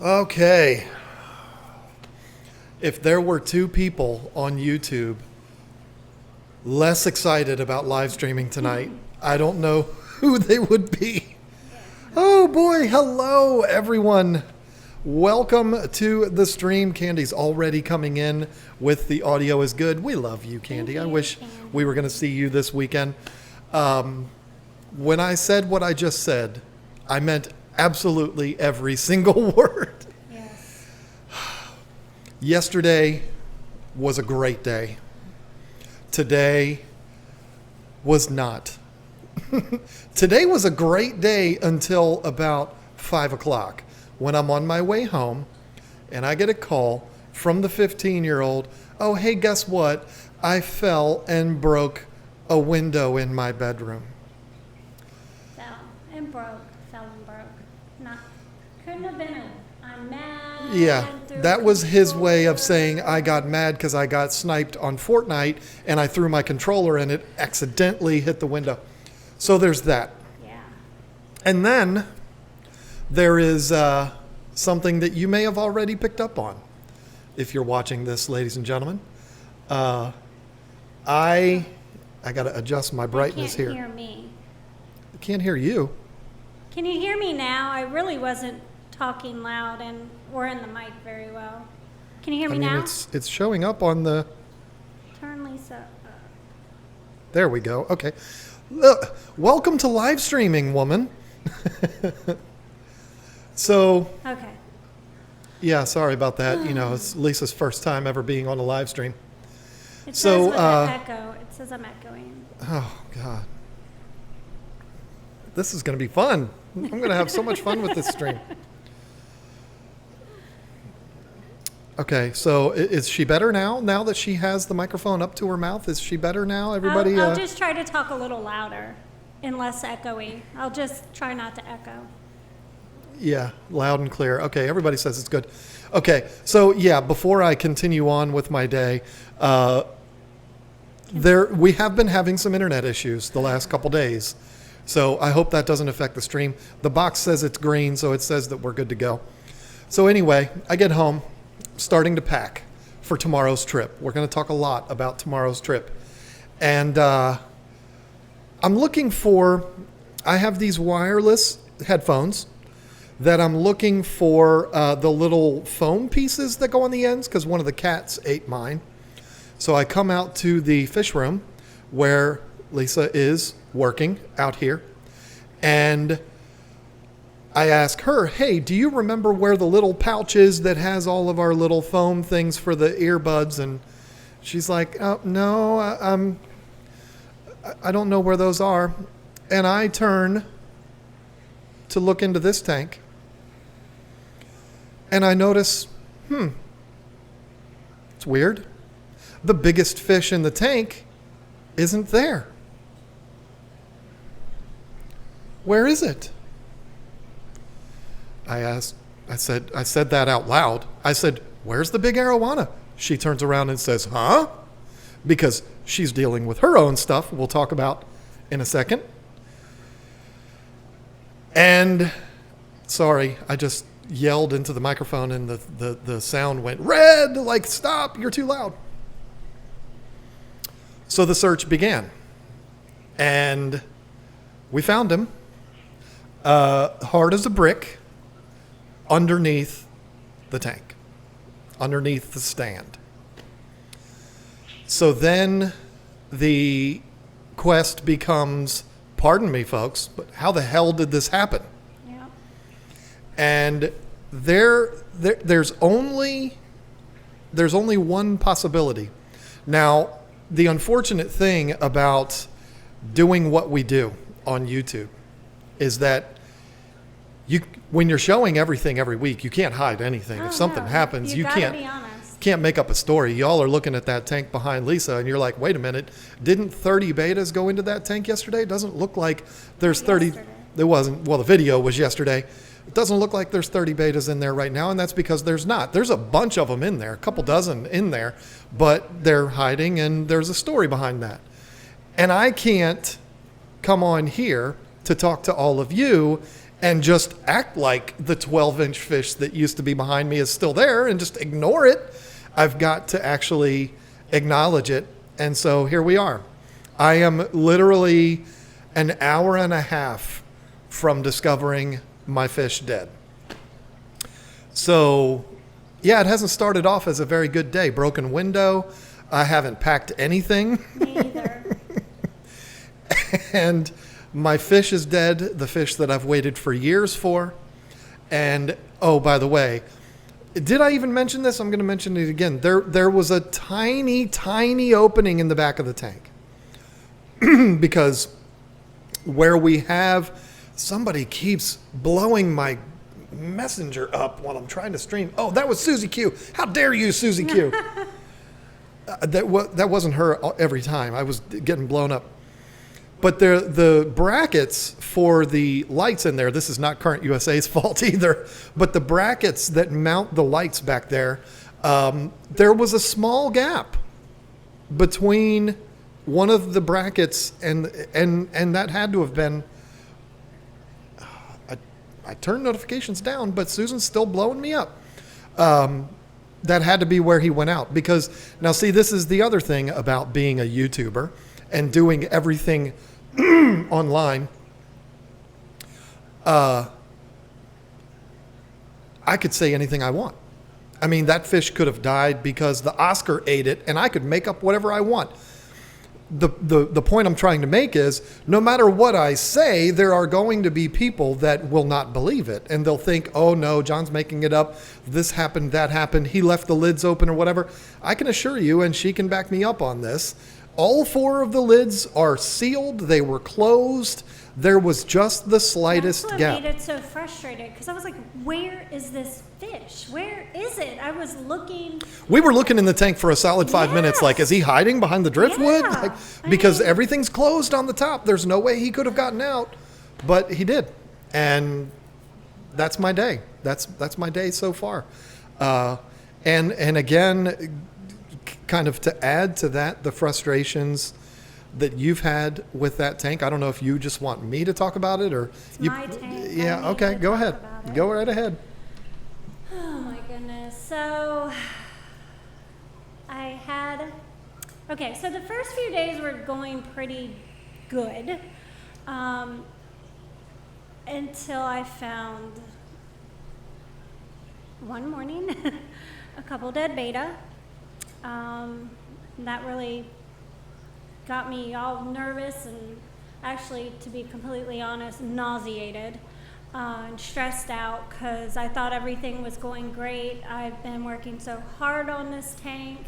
Okay. If there were two people on YouTube less excited about live streaming tonight, I don't know who they would be. Oh boy, hello everyone. Welcome to the stream. Candy's already coming in with the audio is good. We love you, Candy. I wish we were going to see you this weekend. When I said what I just said, I meant absolutely every single word. Yes. Yesterday was a great day. Today was not. Today was a great day until about 5 o'clock when I'm on my way home and I get a call from the 15-year-old. Oh, hey, guess what? I fell and broke a window in my bedroom. Fell and broke. Couldn't have been I'm mad. Yeah, that was his way of saying I got mad because I got sniped on Fortnite and I threw my controller and it accidentally hit the window. So there's that. Yeah. And then there is something that you may have already picked up on if you're watching this, ladies and gentlemen. I got to adjust my brightness here. You can't hear me. I can't hear you. Can you hear me now? I really wasn't talking loud or in the mic very well. Can you hear me now? It's showing up on the... Turn Lisa up. There we go. Okay. Look, welcome to live streaming, woman. So... Okay. Yeah, sorry about that. You know, it's Lisa's first time ever being on a live stream. It says with an echo. It says I'm echoing. Oh, God. This is going to be fun. I'm going to have so much fun with this stream. Okay, so is she better now that she has the microphone up to her mouth? Is she better now, everybody? I'll just try to talk a little louder and less echoey. I'll just try not to echo. Yeah, loud and clear. Okay, everybody says it's good. Okay, so yeah, before I continue on with my day, we have been having some internet issues the last couple days. So I hope that doesn't affect the stream. The box says it's green, so it says that we're good to go. So anyway, I get home, starting to pack for tomorrow's trip. We're going to talk a lot about tomorrow's trip. And I'm looking I have these wireless headphones that I'm looking for the little foam pieces that go on the ends because one of the cats ate mine. So I come out to the fish room where Lisa is working out here, and I ask her, hey, do you remember where the little pouch is that has all of our little foam things for the earbuds? And she's like, oh, no, I don't know where those are. And I turn to look into this tank, and I notice, it's weird. The biggest fish in the tank isn't there. Where is it? I said that out loud. I said, where's the big arowana? She turns around and says, huh? Because she's dealing with her own stuff we'll talk about in a second. And sorry, I just yelled into the microphone and the sound went red, like, stop, you're too loud. So the search began. And we found him. Hard as a brick, underneath the tank, underneath the stand. So then the quest becomes, pardon me, folks, but how the hell did this happen? Yeah. And there's only one possibility. Now, the unfortunate thing about doing what we do on YouTube is that when you're showing everything every week, you can't hide anything. If something happens, you can't make up a story. Y'all are looking at that tank behind Lisa, and you're like, wait a minute, didn't 30 betas go into that tank yesterday? It doesn't look like there's 30. Yesterday. There wasn't. Well, the video was yesterday. It doesn't look like there's 30 betas in there right now, and that's because there's not. There's a bunch of them in there, a couple dozen in there, but they're hiding, and there's a story behind that. And I can't come on here to talk to all of you and just act like the 12-inch fish that used to be behind me is still there and just ignore it. I've got to actually acknowledge it. And so here we are. I am literally an hour and a half from discovering my fish dead. So, yeah, it hasn't started off as a very good day. Broken window. I haven't packed anything. Me either. And my fish is dead, the fish that I've waited for years for. And, oh, by the way, did I even mention this? I'm going to mention it again. There was a tiny, tiny opening in the back of the tank. Because where we have, somebody keeps blowing my messenger up while I'm trying to stream. Oh, that was Susie Q. How dare you, Susie Q? That wasn't her every time. I was getting blown up. But the brackets for the lights in there, this is not Current USA's fault either, but the brackets that mount the lights back there, there was a small gap between one of the brackets and that had to have been, I turned notifications down, but Susan's still blowing me up. That had to be where he went out. Because, now see, this is the other thing about being a YouTuber and doing everything online. I could say anything I want. I mean, that fish could have died because the Oscar ate it, and I could make up whatever I want. The point I'm trying to make is, no matter what I say, there are going to be people that will not believe it. And they'll think, oh no, John's making it up. This happened, that happened. He left the lids open or whatever. I can assure you, and she can back me up on this, all 4 of the lids are sealed. They were closed. There was just the slightest gap. gap. That's what made it so frustrated, because I was like, where is this fish? Where is it? I was looking. We were looking in the tank for a solid 5 minutes. Like, is he hiding behind the driftwood? Yeah. Because everything's closed on the top. There's no way he could have gotten out, but he did. And that's my day. That's my day so far. And again, kind of to add to that, the frustrations that you've had with that tank. I don't know if you just want me to talk about it or It's you. my tank. Yeah. I need Okay. to Go talk ahead. about it. Go right ahead. Oh my goodness. So so the first few days were going pretty good until I found one morning a couple dead beta. That really got me all nervous and actually, to be completely honest, nauseated and stressed out because I thought everything was going great. I've been working so hard on this tank.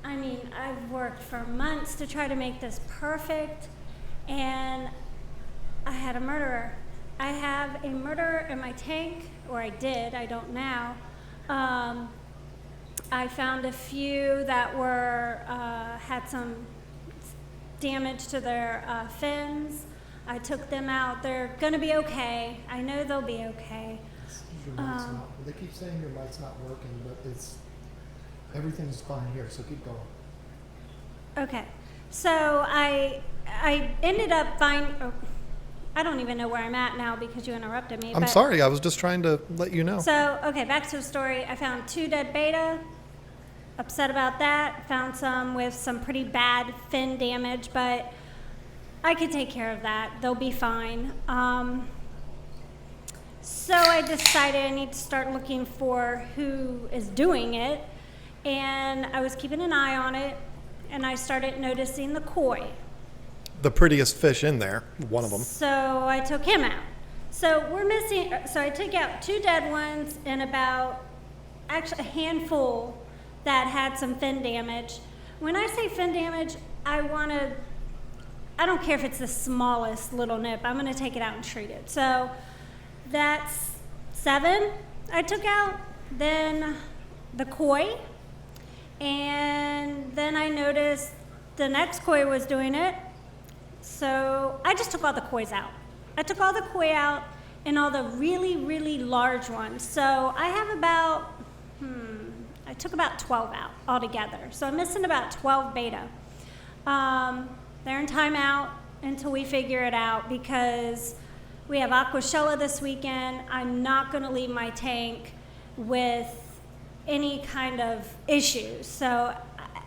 I mean, I've worked for months to try to make this perfect, and I had a murderer. I have a murderer in my tank, or I did, I don't now. I found a few that were had some damage to their fins. I took them out. They're going to be okay. I know they'll be okay. They keep saying your mic's not working, but everything's fine here, so keep going. Okay. So I ended up finding, I don't even know where I'm at now because you interrupted me. I'm sorry. I was just trying to let you know. So, okay, back to the story. I found 2 dead beta. Upset about that. Found some with some pretty bad fin damage, but I could take care of that. They'll be fine. So I decided I need to start looking for who is doing it, and I was keeping an eye on it, and I started noticing the koi. The prettiest fish in there, one of them. So I took him out. So we're missing, so I took out 2 dead ones and about, actually a handful that had some fin damage. When I say fin damage, I don't care if it's the smallest little nip, I'm gonna take it out and treat it. So that's 7 I took out, then the koi, and then I noticed the next koi was doing it. So I just took all the kois out. I took all the koi out and all the really, really large ones. So I have about, I took about 12 out altogether. So I'm missing about 12 beta. They're in timeout until we figure it out because We have Aqua Shella this weekend. I'm not going to leave my tank with any kind of issues. So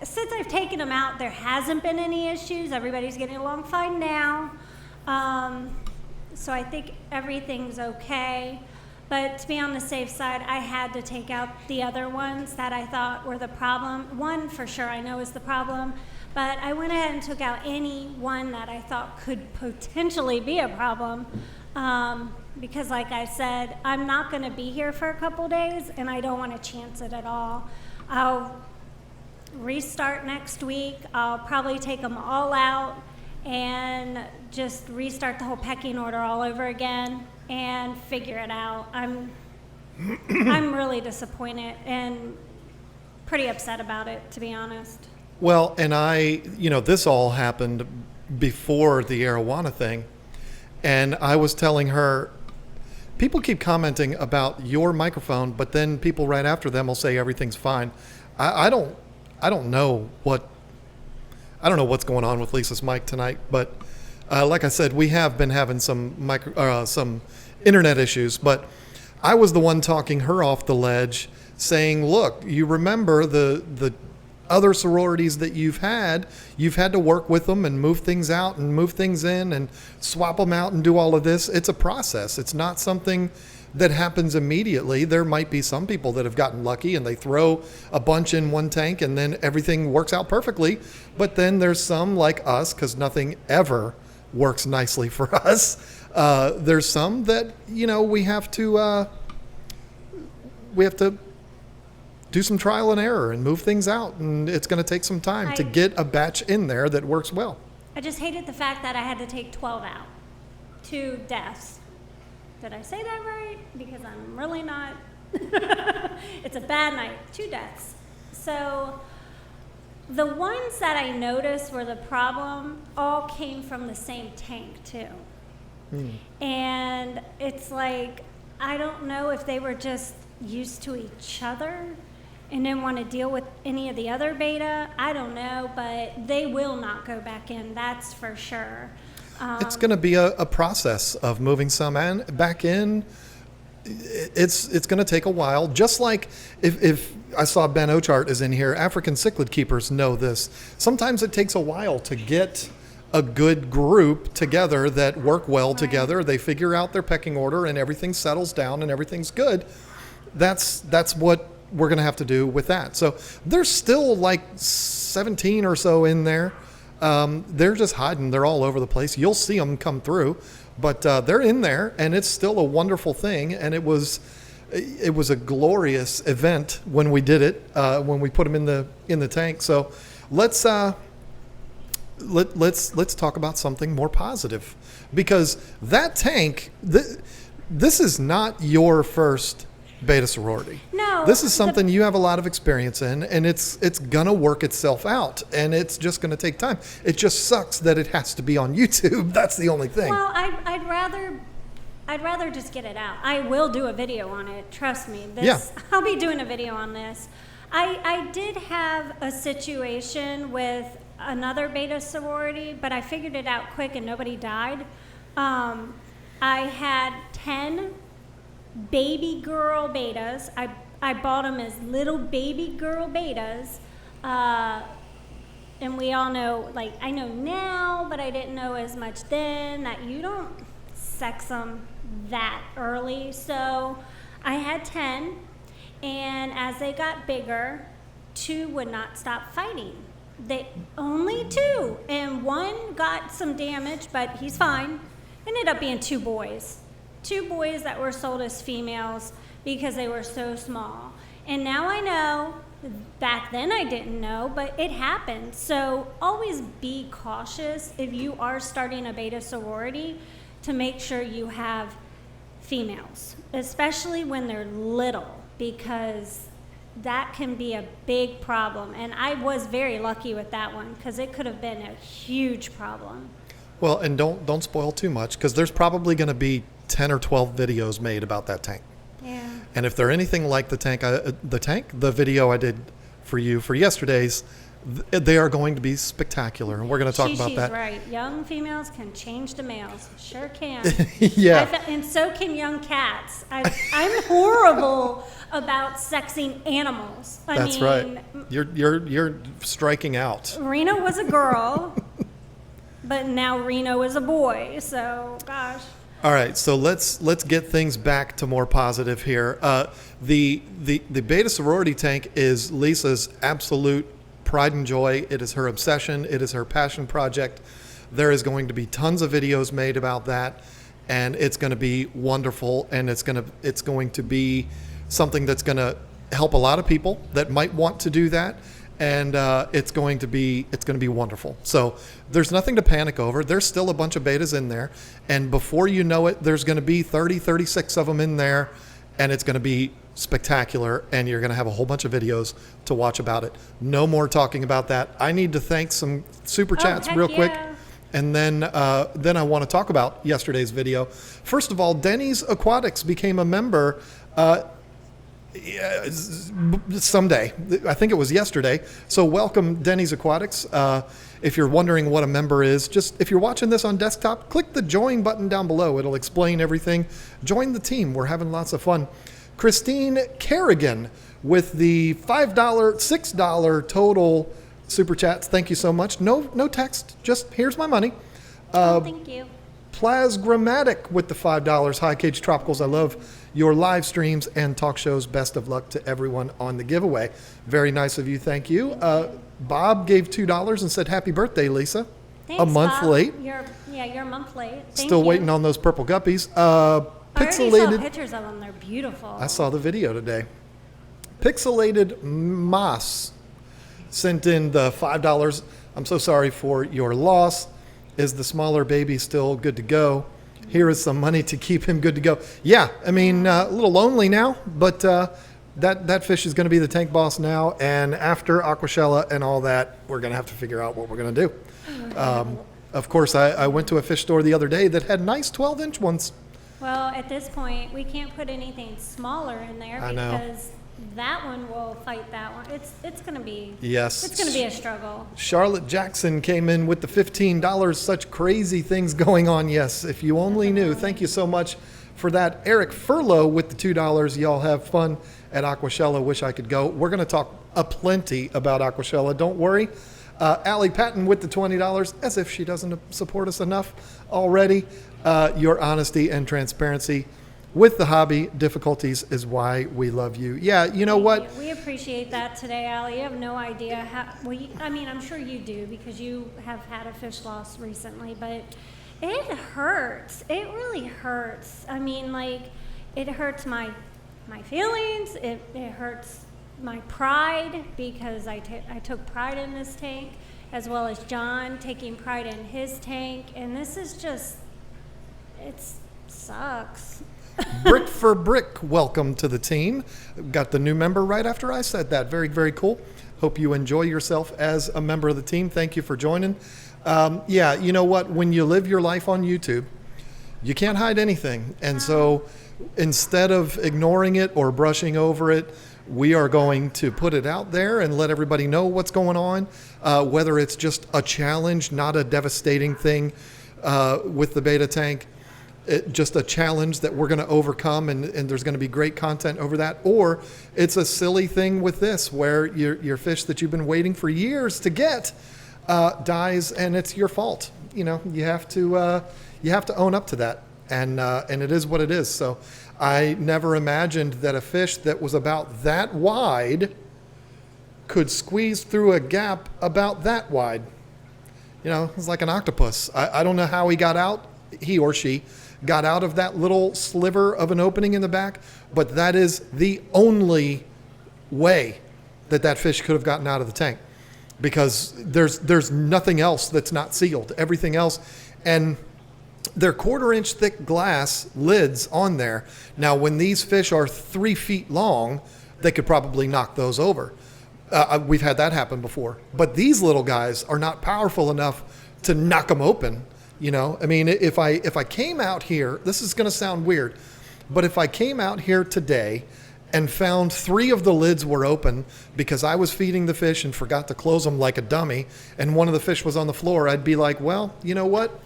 since I've taken them out, there hasn't been any issues. Everybody's getting along fine now. So I think everything's okay. But to be on the safe side, I had to take out the other ones that I thought were the problem. One for sure I know is the problem, but I went ahead and took out any one that I thought could potentially be a problem. Because like I said, I'm not gonna be here for a couple days and I don't wanna chance it at all. I'll restart next week. I'll probably take them all out and just restart the whole pecking order all over again and figure it out. I'm really disappointed and pretty upset about it, to be honest. Well, and this all happened before the arowana thing. And I was telling her, people keep commenting about your microphone, but then people right after them will say everything's fine. I don't know what's going on with Lisa's mic tonight, but like I said, we have been having some internet issues. But I was the one talking her off the ledge, saying, "Look, you remember the other sororities that you've had to work with them and move things out and move things in and swap them out and do all of this. It's a process. It's not something that happens immediately. There might be some people that have gotten lucky and they throw a bunch in one tank and then everything works out perfectly. But then there's some like us, because nothing ever works nicely for us. There's some that, we have to do some trial and error and move things out, and it's going to take some time to get a batch in there that works well." I just hated the fact that I had to take 12 out. 2 deaths. Did I say that right? Because I'm really not. It's a bad night. 2 deaths. So the ones that I noticed were the problem all came from the same tank too. And it's like, I don't know if they were just used to each other and didn't want to deal with any of the other beta. I don't know, but they will not go back in, that's for sure. It's going to be a process of moving some back in. It's going to take a while. Just like if I saw Ben Ochart is in here, African cichlid keepers know this. Sometimes it takes a while to get a good group together that work well together. They figure out their pecking order and everything settles down and everything's good. That's what we're going to have to do with that. So there's still like 17 or so in there. They're just hiding. They're all over the place. You'll see them come through, but they're in there, and it's still a wonderful thing. And it was a glorious event when we did it, when we put them in the tank. So let's talk about something more positive, because that tank, this is not your first beta sorority. No. This is something you have a lot of experience in, and it's gonna work itself out, and it's just gonna take time. It just sucks that it has to be on YouTube. That's the only thing. Well, I'd rather just get it out. I will do a video on it. Trust me. I'll be doing a video on this. I did have a situation with another beta sorority, but I figured it out quick and nobody died. I had 10 baby girl betas. I bought them as little baby girl betas. And we all know, like, I know now, but I didn't know as much then, that you don't sex them that early. So I had 10, and as they got bigger, 2 would not stop fighting. Only 2, and 1 got some damage, but he's fine. Ended up being 2 boys. 2 boys that were sold as females because they were so small. And now I know. Back then I didn't know, but it happened. So always be cautious if you are starting a beta sorority, to make sure you have females, especially when they're little, because that can be a big problem. And I was very lucky with that one, because it could have been a huge problem. Well, and don't spoil too much, because there's probably going to be 10 or 12 videos made about that tank. Yeah. And if they're anything like the video I did for you for yesterday's, They are going to be spectacular, and we're going to talk about She's that. right. Young females can change the males. Sure can. Yeah. And so can young cats. I'm horrible about sexing animals. That's right. You're striking out. Reno was a girl, but now Reno is a boy. So, gosh. All right, so let's get things back to more positive here. The beta sorority tank is Lisa's absolute pride and joy. It is her obsession. It is her passion project. There is going to be tons of videos made about that, and it's going to be wonderful. And it's going to be something that's going to help a lot of people that might want to do that. And it's going to be wonderful. So there's nothing to panic over. There's still a bunch of betas in there, and before you know it, there's going to be 36 of them in there, and it's going to be spectacular. And you're going to have a whole bunch of videos to watch about it. No more talking about that. I need to thank some super chats real quick, and then I want to talk about yesterday's video. First of all, Denny's Aquatics became a member. Someday. I think it was yesterday. So welcome, Denny's Aquatics. If you're wondering what a member is, just if you're watching this on desktop, click the join button down below. It'll explain everything. Join the team. We're having lots of fun. Christine Kerrigan with the $5, $6 total super chats. Thank you so much. No text. Just here's my money. Thank you. Plasgrammatic with the $5. High Cage Tropicals. I love your live streams and talk shows. Best of luck to everyone on the giveaway. Very nice of you. Thank you. Bob gave $2 and said, "Happy birthday, Lisa." Thanks, a month Bob. late. You're a month late. Still waiting on those purple guppies. I already saw Pixelated. pictures of them. They're beautiful. I saw the video today. Pixelated Moss sent in the $5. I'm so sorry for your loss. Is the smaller baby still good to go? Here is some money to keep him good to go. Yeah, I mean, a little lonely now, but that fish is going to be the tank boss now. And after Aqua Shella and all that, we're going to have to figure out what we're going to do. Of course, I went to a fish store the other day that had nice 12-inch ones. Well, at this point, we can't put anything smaller in there I know. because that one will fight that one. It's going to be Yes. It's going to be a struggle. Charlotte Jackson came in with the $15. Such crazy things going on. Yes, if you only knew. Thank you so much for that. Eric Furlow with the $2. Y'all have fun at Aqua Shella. Wish I could go. We're going to talk plenty about Aqua Shella. Don't worry. Allie Patton with the $20, as if she doesn't support us enough already. Your honesty and transparency with the hobby difficulties is why we love you. Yeah, you know what? We appreciate that today, Allie. You have no idea how. Well, I mean, I'm sure you do because you have had a fish loss recently, but it hurts. It really hurts. I mean, like, it hurts my feelings. It hurts my pride because I took pride in this tank, as well as John taking pride in his tank, and this is just, it sucks. Brick for Brick, welcome to the team. Got the new member right after I said that. Very, very cool. Hope you enjoy yourself as a member of the team. Thank you for joining. Yeah, you know what? When you live your life on YouTube, you can't hide anything. And so instead of ignoring it or brushing over it, we are going to put it out there and let everybody know what's going on, whether it's just a challenge, not a devastating thing with the beta tank. Just a challenge that we're going to overcome, and there's going to be great content over that. Or it's a silly thing with this where your fish that you've been waiting for years to get dies, and it's your fault. You know, you have to own up to that, and it is what it is. So I never imagined that a fish that was about that wide could squeeze through a gap about that wide. You know, it's like an octopus. I don't know how he got out, he or she got out of that little sliver of an opening in the back, but that is the only way that fish could have gotten out of the tank, because there's nothing else that's not sealed. Everything else, and they're 1/4-inch thick glass lids on there. Now, when these fish are 3 feet long, they could probably knock those over. We've had that happen before, but these little guys are not powerful enough to knock them open. You know, I mean, if I came out here, this is going to sound weird, but if I came out here today and found 3 of the lids were open because I was feeding the fish and forgot to close them like a dummy, and one of the fish was on the floor, I'd be like, well, you know what?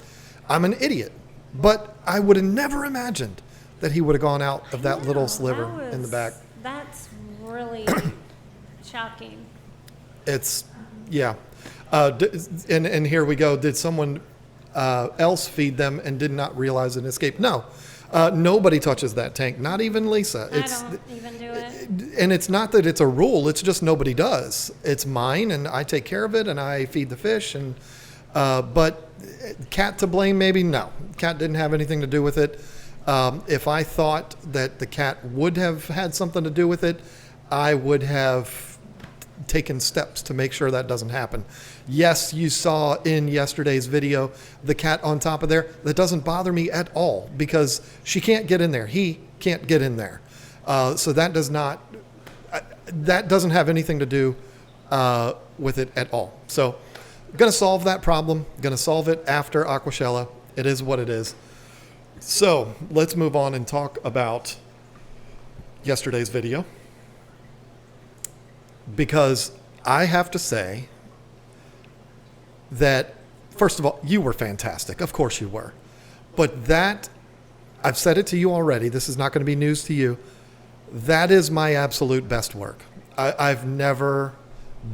I'm an idiot. But I would have never imagined that he would have gone out of that little sliver in the back. That's really shocking. It's, yeah. And here we go. Did someone else feed them and did not realize it escaped? No. Nobody touches that tank, not even Lisa. I don't even do it. And it's not that it's a rule, it's just nobody does. It's mine, and I take care of it, and I feed the fish. And but cat to blame, maybe? No. Cat didn't have anything to do with it. If I thought that the cat would have had something to do with it, I would have taken steps to make sure that doesn't happen. Yes, you saw in yesterday's video the cat on top of there. That doesn't bother me at all because she can't get in there. He can't get in there. So that doesn't have anything to do with it at all. So I'm going to solve that problem. Going to solve it after Aqua Shella. It is what it is. So let's move on and talk about yesterday's video, because I have to say that, first of all, you were fantastic. Of course you were. But that, I've said it to you already. This is not going to be news to you. That is my absolute best work. I've never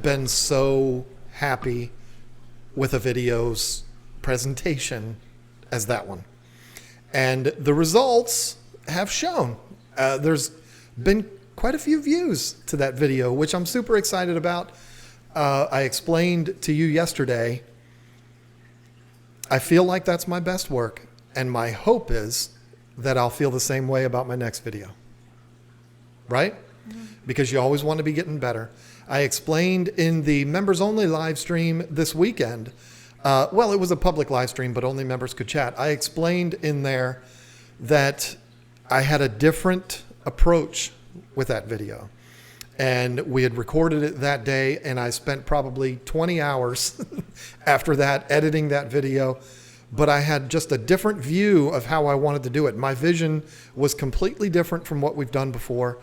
been so happy with a video's presentation as that one. And the results have shown. There's been quite a few views to that video, which I'm super excited about. I explained to you yesterday, I feel like that's my best work, and my hope is that I'll feel the same way about my next video. Right? Mm-hmm. Because you always want to be getting better. I explained in the members only live stream this weekend, well, it was a public live stream, but only members could chat. I explained in there that I had a different approach with that video. And we had recorded it that day, and I spent probably 20 hours after that editing that video. But I had just a different view of how I wanted to do it. My vision was completely different from what we've done before.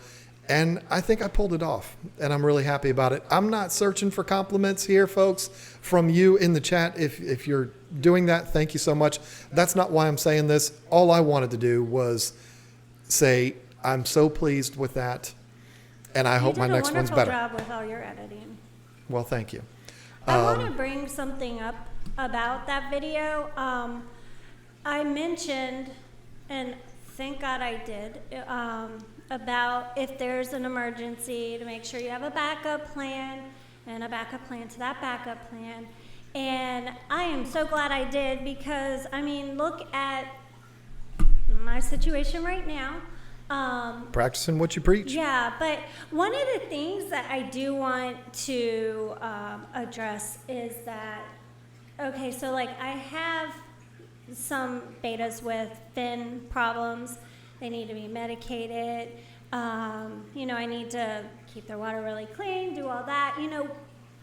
And I think I pulled it off, and I'm really happy about it. I'm not searching for compliments here, folks, from you in the chat. If you're doing that, thank you so much. That's not why I'm saying this. All I wanted to do was say, I'm so pleased with that, and I hope my next one's better. You did a wonderful job with all your editing. Well, thank you. I want to bring something up about that video. I mentioned, and thank God I did, about if there's an emergency to make sure you have a backup plan and a backup plan to that backup plan. And I am so glad I did because, I mean, look at my situation right now. Practicing what you preach. Yeah, but one of the things that I do want to address is that, okay, so like I have some betas with fin problems. They need to be medicated. I need to keep their water really clean, do all that.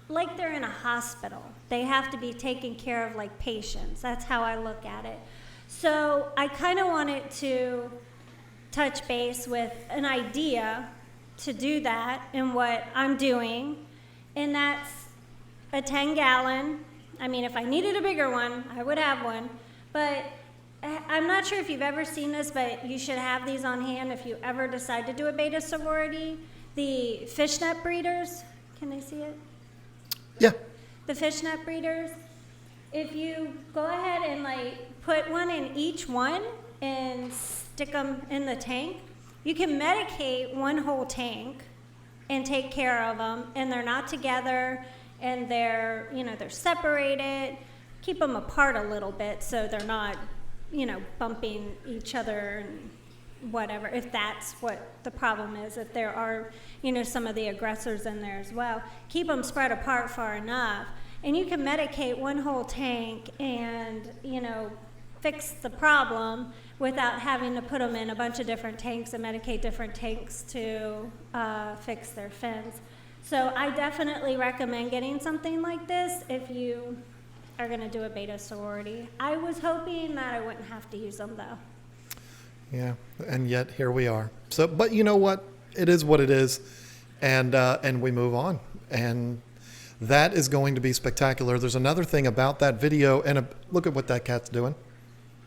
Like they're in a hospital. They have to be taken care of like patients. That's how I look at it. So I kind of wanted to touch base with an idea to do that and what I'm doing. And that's a 10-gallon. I mean, if I needed a bigger one, I would have one. But I'm not sure if you've ever seen this, but you should have these on hand if you ever decide to do a beta sorority. The fishnet breeders, can they see it? Yeah. The fishnet breeders, if you go ahead and like put one in each one and stick them in the tank, you can medicate one whole tank and take care of them, and they're not together, and they're separated. Keep them apart a little bit so they're not bumping each other and whatever, if that's what the problem is, if there are, some of the aggressors in there as well. Keep them spread apart far enough, and you can medicate one whole tank and, fix the problem without having to put them in a bunch of different tanks and medicate different tanks to fix their fins. So I definitely recommend getting something like this if you are going to do a beta sorority. I was hoping that I wouldn't have to use them though. Yeah, and yet here we are. So, but you know what? it is what it is, and we move on. And that is going to be spectacular. There's another thing about that video, and look at what that cat's doing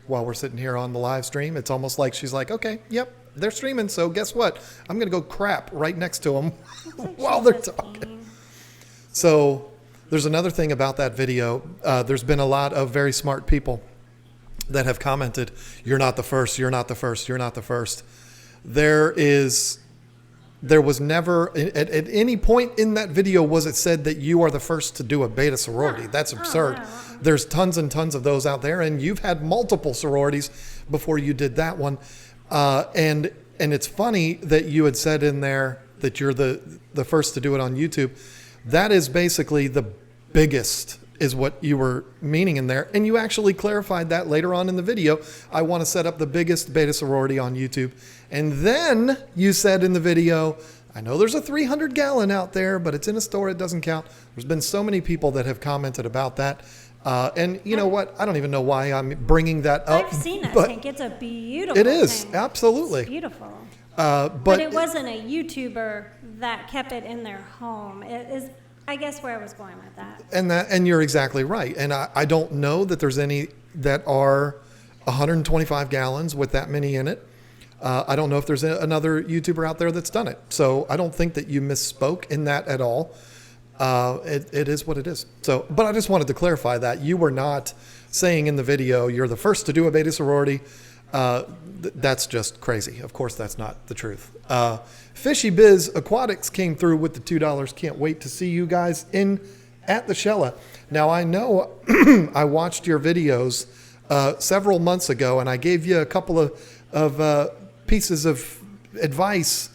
while we're sitting here on the live stream. It's almost like she's like, okay, yep, they're streaming, so guess what? I'm going to go crap right next to them while they're talking. So there's another thing about that video. There's been a lot of very smart people that have commented, you're not the first, you're not the first, you're not the first. There was never, at any point in that video was it said that you are the first to do a beta sorority. That's absurd. There's tons and tons of those out there, and you've had multiple sororities before you did that one. And it's funny that you had said in there that you're the first to do it on YouTube. That is basically the biggest is what you were meaning in there. And you actually clarified that later on in the video. I want to set up the biggest beta sorority on YouTube. And then you said in the video, I know there's a 300-gallon out there, but it's in a store. It doesn't count. There's been so many people that have commented about that. And you know what? I don't even know why I'm bringing that up. I've seen that tank. It's a beautiful It is, tank. absolutely. It's beautiful. But it wasn't a YouTuber that kept it in their home. It is, I guess, where I was going with that. And you're exactly right. And I don't know that there's any that are 125 gallons with that many in it. I don't know if there's another YouTuber out there that's done it. So I don't think that you misspoke in that at all. It is what it is. So, but I just wanted to clarify that you were not saying in the video, you're the first to do a beta sorority. That's just crazy. Of course, that's not the truth. Fishy Biz Aquatics came through with the $2. Can't wait to see you guys at the Shella. Now, I know I watched your videos several months ago, and I gave you a couple of pieces of advice.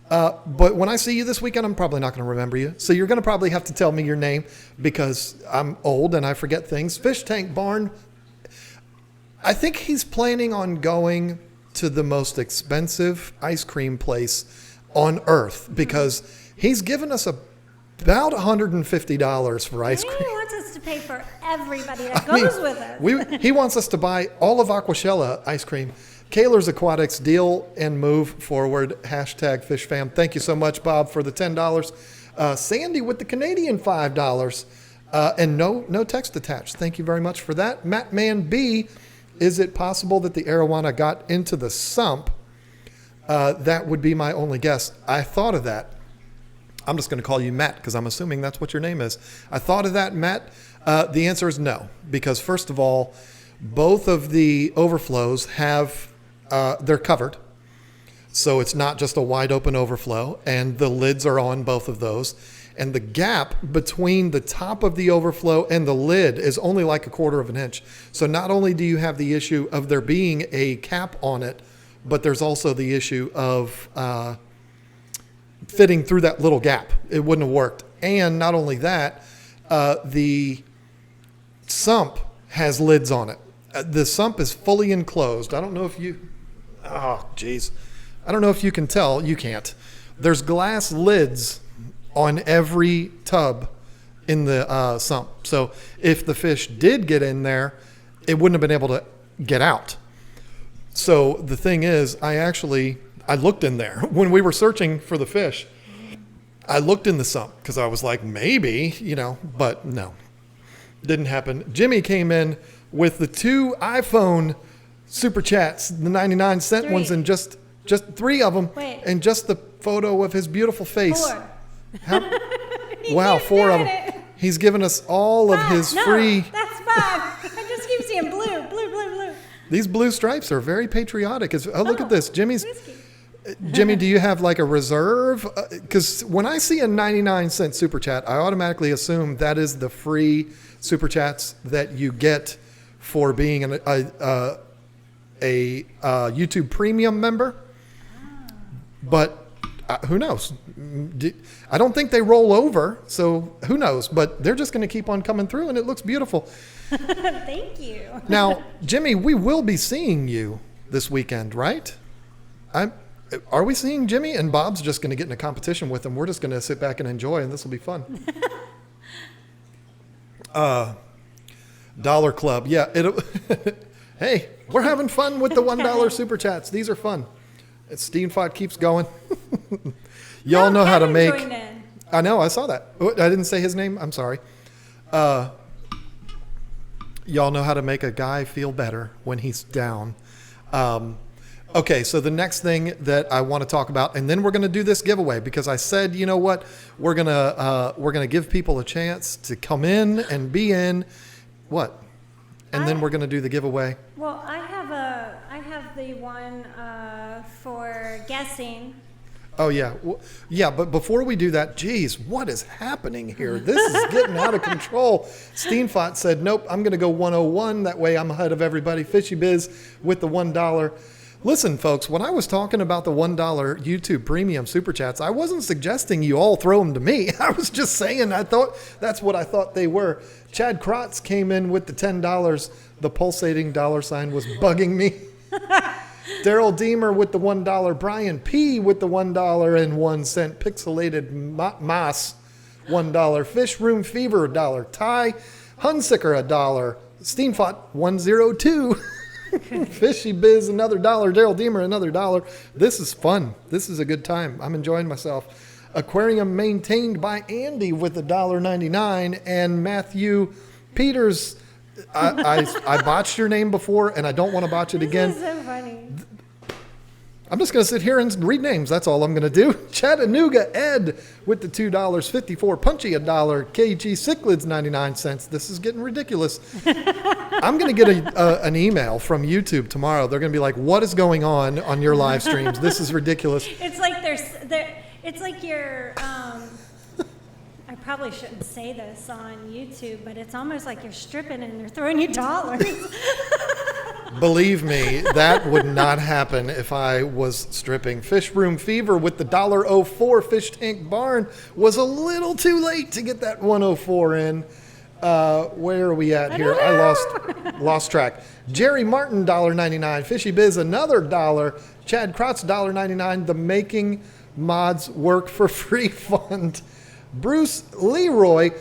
But when I see you this weekend, I'm probably not going to remember you. So you're going to probably have to tell me your name because I'm old and I forget things. Fish Tank Barn. I think he's planning on going to the most expensive ice cream place on earth because he's given us about $150 for ice cream. He wants us to pay for everybody that goes with us. He wants us to buy all of Aqua Shella ice cream. Kaler's Aquatics, deal and move forward. #FishFam. Thank you so much, Bob, for the $10. Sandy with the Canadian $5. And no text attached. Thank you very much for that. Mattman B, is it possible that the arowana got into the sump? That would be my only guess. I thought of that. I'm just going to call you Matt because I'm assuming that's what your name is. I thought of that, Matt. The answer is no, because first of all, both of the overflows they're covered. So it's not just a wide open overflow, and the lids are on both of those. And the gap between the top of the overflow and the lid is only like 1/4 of an inch. So not only do you have the issue of there being a cap on it, but there's also the issue of fitting through that little gap. It wouldn't have worked. And not only that, the sump has lids on it. The sump is fully enclosed. I don't know if you, I don't know if you can tell. You can't. There's glass lids on every tub in the sump. So if the fish did get in there, it wouldn't have been able to get out. So the thing is, I looked in there when we were searching for the fish. I looked in the sump because I was like, maybe, but no, didn't happen. Jimmy came in with the 2 iPhone super chats, the 99-cent ones, and just 3 of them, and just the photo of his beautiful face. 4. Wow, 4 of them. He's given us all of his free. That's 5. I just keep seeing blue. These blue stripes are very patriotic. Look at this, Jimmy's. Jimmy, do you have like a reserve? Because when I see a 99-cent super chat, I automatically assume that is the free super chats that you get for being a YouTube Premium member. But who knows? I don't think they roll over, so who knows? But they're just going to keep on coming through, and it looks beautiful. Thank you. Now, Jimmy, we will be seeing you this weekend, right? Are we seeing Jimmy? And Bob's just going to get in a competition with him. We're just going to sit back and enjoy, and this will be fun. Dollar Club. Yeah. Hey, we're having fun with the $1 super chats. These are fun. Steamfight keeps going. Y'all know how to Kevin make. joined in. I know, I saw that. Oh, I didn't say his name. I'm sorry. Y'all know how to make a guy feel better when he's down. Okay, so the next thing that I want to talk about, and then we're going to do this giveaway because I said, you know what, we're gonna give people a chance to come in and be in. What? And then we're going to do the giveaway. Well, I have the one for guessing. Oh, yeah. Well, yeah, but before we do that, geez, what is happening here? This is getting out of control. Steenfot said, nope, I'm going to go 101. That way I'm ahead of everybody. Fishy Biz with the $1. Listen, folks, when I was talking about the $1 YouTube Premium Super Chats, I wasn't suggesting you all throw them to me. I was just saying that's what I thought they were. Chad Krotz came in with the $10. The pulsating dollar sign was bugging me. Daryl Deemer with the $1. Brian P. with the $1.01. Pixelated Moss, $1. Fish Room Fever, $1. Ty Hunsicker, $1. Steenfot, 102. Fishy Biz, another $1. Daryl Deemer, another $1. This is fun. This is a good time. I'm enjoying myself. Aquarium Maintained by Andy with $1.99. And Matthew Peters, I botched your name before, and I don't want to botch it again. This is so funny. I'm just going to sit here and read names. That's all I'm going to do. Chattanooga Ed with the $2. 54 Punchy, $1. KG Cichlids, 99 cents. This is getting ridiculous. I'm going to get an email from YouTube tomorrow. They're going to be like, what is going on your live streams? This is ridiculous. It's like it's like you're. I probably shouldn't say this on YouTube, but it's almost like you're stripping and they're throwing you dollars. Believe me, that would not happen if I was stripping. Fish Room Fever with the $1.04. Fish Tank Barn was a little too late to get that 104 in. Where are we at here? I lost track. Jerry Martin, $1.99. Fishy Biz, another $1. Chad Krotz, $1.99. The Making Mods Work for Free Fund. Bruce Leroy,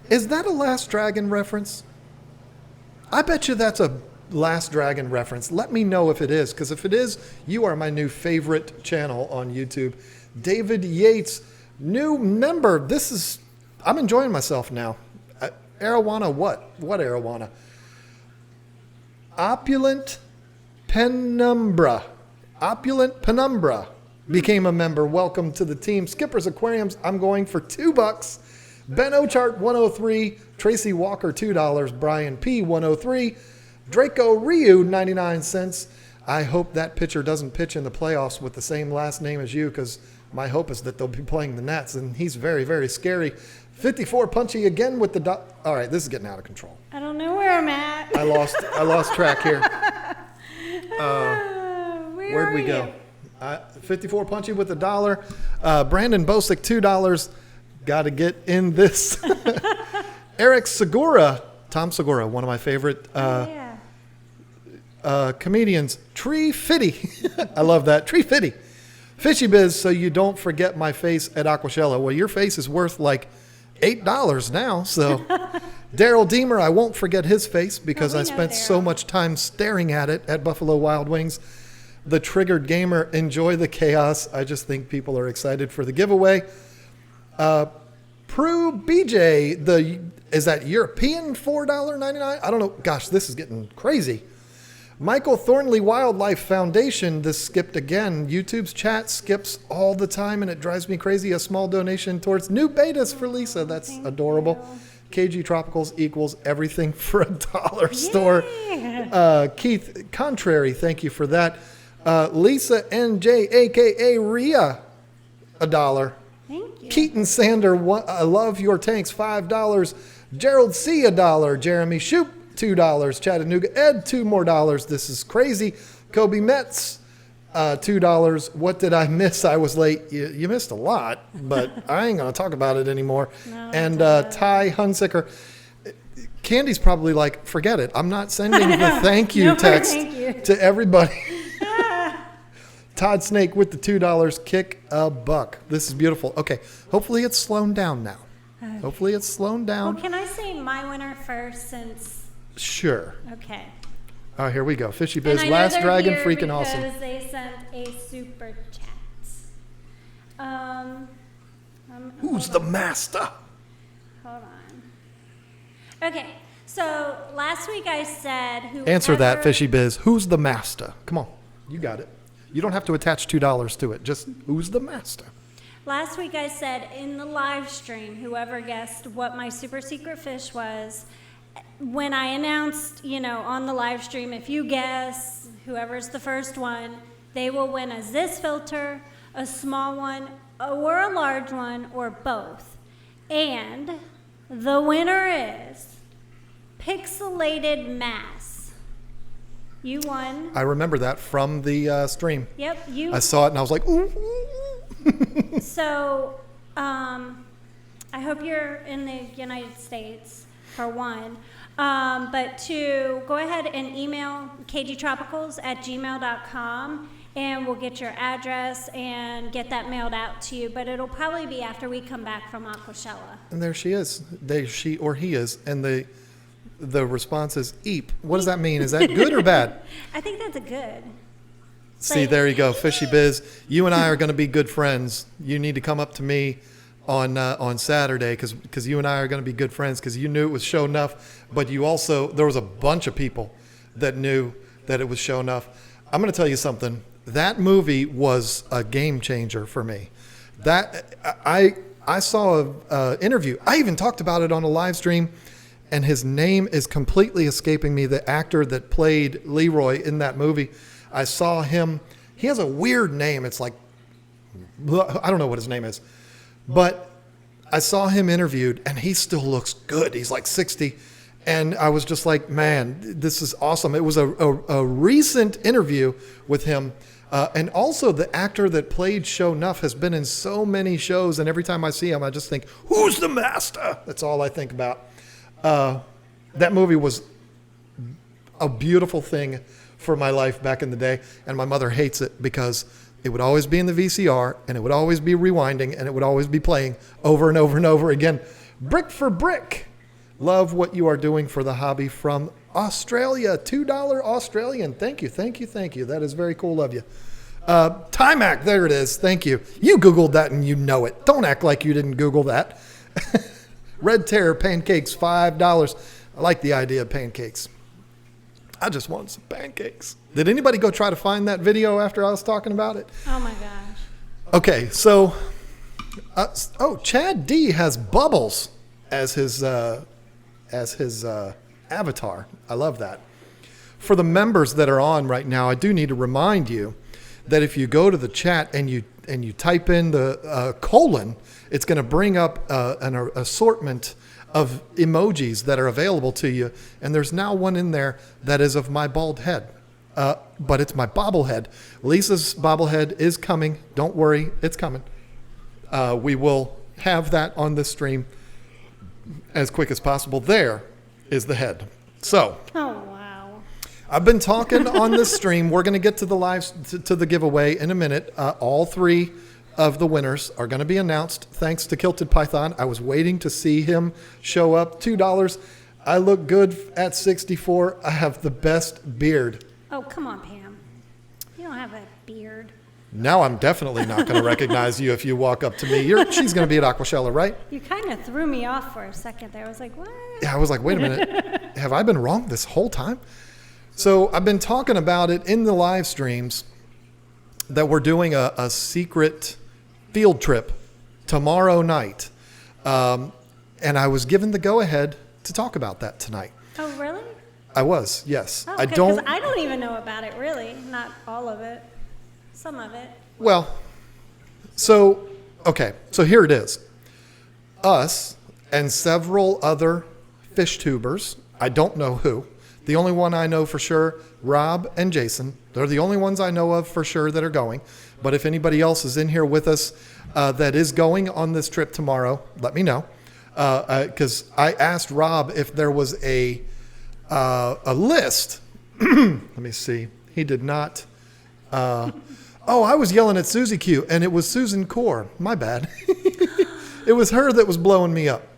is that a Last Dragon reference? I bet you that's a Last Dragon reference. Let me know if it is, because if it is, you are my new favorite channel on YouTube. David Yates, new member. I'm enjoying myself now. Arowana, what? What arowana? Opulent Penumbra became a member. Welcome to the team. Skipper's Aquariums, I'm going for $2. Ben Ochart, 103. Tracy Walker, $2. Brian P, 103. Draco Ryu, 99 cents. I hope that pitcher doesn't pitch in the playoffs with the same last name as you, because my hope is that they'll be playing the Nats, and he's very, very scary. 54 Punchy again with the all right, this is getting out of control. I don't know where I'm at. I lost track here. Where'd we go? 54 Punchy with $1. Brandon Bosick, $2. Got to get in this. Eric Segura, Tom Segura, one of my favorite comedians. Tree Fitty. I love that. Tree Fitty. Fishy Biz, so you don't forget my face at Aqua Shella. Well, your face is worth like $8 now, so. Daryl Deemer, I won't forget his face because I spent so much time staring at it at Buffalo Wild Wings. The Triggered Gamer, enjoy the chaos. I just think people are excited for the giveaway. Prue BJ, is that European $4.99? I don't know. Gosh, this is getting crazy. Michael Thornley Wildlife Foundation, this skipped again. YouTube's chat skips all the time, and it drives me crazy. A small donation towards new betas for Lisa. That's adorable. KG Tropicals equals everything for $1 store. Keith Contrary, thank you for that. Lisa NJ, a.k.a. Rhea, $1. Thank you. Keaton Sander, I love your tanks, $5. Gerald C, $1. Jeremy Shoop, $2. Chattanooga Ed, $2 more. This is crazy. Kobe Metz, $2. What did I miss? I was late. You missed a lot, but I ain't going to talk about it anymore. No, and Ty Hunsicker. Candy's probably like, forget it. I'm not sending the thank you text to everybody. Todd Snake with the $2. Kick a buck. This is beautiful. Okay, hopefully it's slowed down now. Hopefully it's slowed down. Well, can I say my winner first since... Sure. Okay. Oh, here we go. Fishy Biz, And I know Last they're Dragon, here freaking awesome. because they sent a super chat. Who's the master? Hold on. Okay, so last week I said whoever... Answer that, Fishy Biz. Who's the master? Come on. You got it. You don't have to attach $2 to it. Just who's the master? Last week I said in the live stream, whoever guessed what my super secret fish was, when I announced, on the live stream, if you guess whoever's the first one, they will win a Ziz filter, a small one, or a large one, or both. And the winner is Pixelated Mass. You won. I remember that from the stream. Yep, I saw it and I was like, ooh. So, I hope you're in the United States, for one. But to go ahead and email kgtropicals@gmail.com, and we'll get your address and get that mailed out to you. But it'll probably be after we come back from Aqua Shella. And there she is. She or he is. And the response is eep. What does that mean? Is that good or bad? I think that's a good. See, there you go, Fishy Biz. You and I are going to be good friends. You need to come up to me on Saturday because you and I are going to be good friends because you knew it was Show Enough, but you also, there was a bunch of people that knew that it was Show Enough. I'm going to tell you something. That movie was a game changer for me. That I saw an interview. I even talked about it on a live stream, and his name is completely escaping me, the actor that played Leroy in that movie. I saw him. He has a weird name. It's like, I don't know what his name is. But I saw him interviewed, and he still looks good. He's like 60. And I was just like, man, this is awesome. It was a recent interview with him. And also the actor that played Show Enough has been in so many shows. And every time I see him, I just think, who's the master? That's all I think about. That movie was a beautiful thing for my life back in the day. And my mother hates it because it would always be in the VCR, and it would always be rewinding, and it would always be playing over and over and over again. Brick for brick. Love what you are doing for the hobby from Australia. $2 Australian. Thank you, thank you, thank you. That is very cool of you. Timac, there it is. Thank you. You Googled that and you know it. Don't act like you didn't Google that. Red Terror pancakes, $5. I like the idea of pancakes. I just want some pancakes. Did anybody go try to find that video after I was talking about it? Oh my gosh. Okay, so, Chad D has Bubbles as his avatar. I love that. For the members that are on right now, I do need to remind you that if you go to the chat and you type in the colon, it's going to bring up an assortment of emojis that are available to you, and there's now one in there that is of my bald head, but it's my bobblehead. Lisa's bobblehead is coming. Don't worry, it's coming. We will have that on this stream as quick as possible. There is the head. So, oh wow, I've been talking on this stream. We're going to get to the giveaway in a minute. All three of the winners are going to be announced thanks to Kilted Python. I was waiting to see him show up. $2. I look good at 64. I have the best beard. Oh, come on, Pam. You don't have a beard. Now I'm definitely not going to recognize you if you walk up to me. She's going to be at Aqua Shella, right? You kind of threw me off for a second there. I was like, what? Yeah, I was like, wait a minute. Have I been wrong this whole time? So I've been talking about it in the live streams that we're doing a secret field trip tomorrow night. And I was given the go-ahead to talk about that tonight. Oh, really? I was, yes. Oh, I okay, don't. 'cause I don't even know about it, really. Not all of it. Some of it. Well, so here it is. Us and several other fish tubers, I don't know who. The only one I know for sure, Rob and Jason. They're the only ones I know of for sure that are going. But if anybody else is in here with us that is going on this trip tomorrow, let me know. Because I asked Rob if there was a list. Let me see. He did not. I was yelling at Susie Q, and it was Susan Core. My bad. It was her that was blowing me up.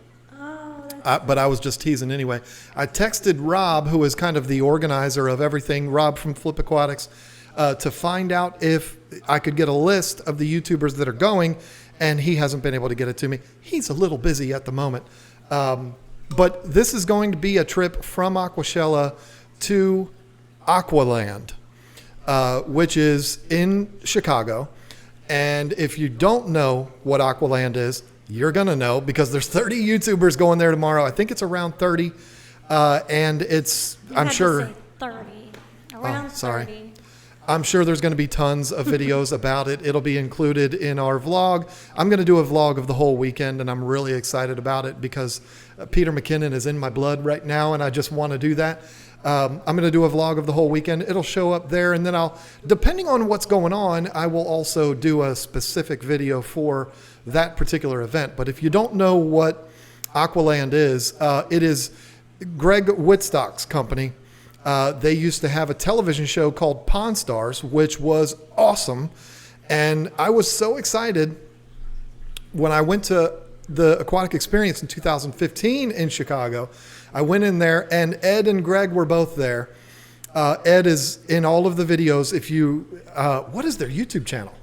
But I was just teasing anyway. I texted Rob, who is kind of the organizer of everything, Rob from Flip Aquatics. to find out if I could get a list of the YouTubers that are going, and he hasn't been able to get it to me. He's a little busy at the moment. But this is going to be a trip from Aqua Shella to Aqualand, which is in Chicago. And if you don't know what Aqualand is, you're going to know because there's 30 YouTubers going there tomorrow. I think it's around 30. And it's, I'm sure. 30. Around 30. I'm sure there's going to be tons of videos about it. It'll be included in our vlog. I'm going to do a vlog of the whole weekend, and I'm really excited about it because Peter McKinnon is in my blood right now, and I just want to do that. I'm going to do a vlog of the whole weekend. It'll show up there, and then depending on what's going on, I will also do a specific video for that particular event. But if you don't know what Aqualand is, it is Greg Whitstock's company. They used to have a television show called Pawn Stars, which was awesome. And I was so excited when I went to the Aquatic Experience in 2015 in Chicago. I went in there, and Ed and Greg were both there. Ed is in all of the videos. What is their YouTube channel?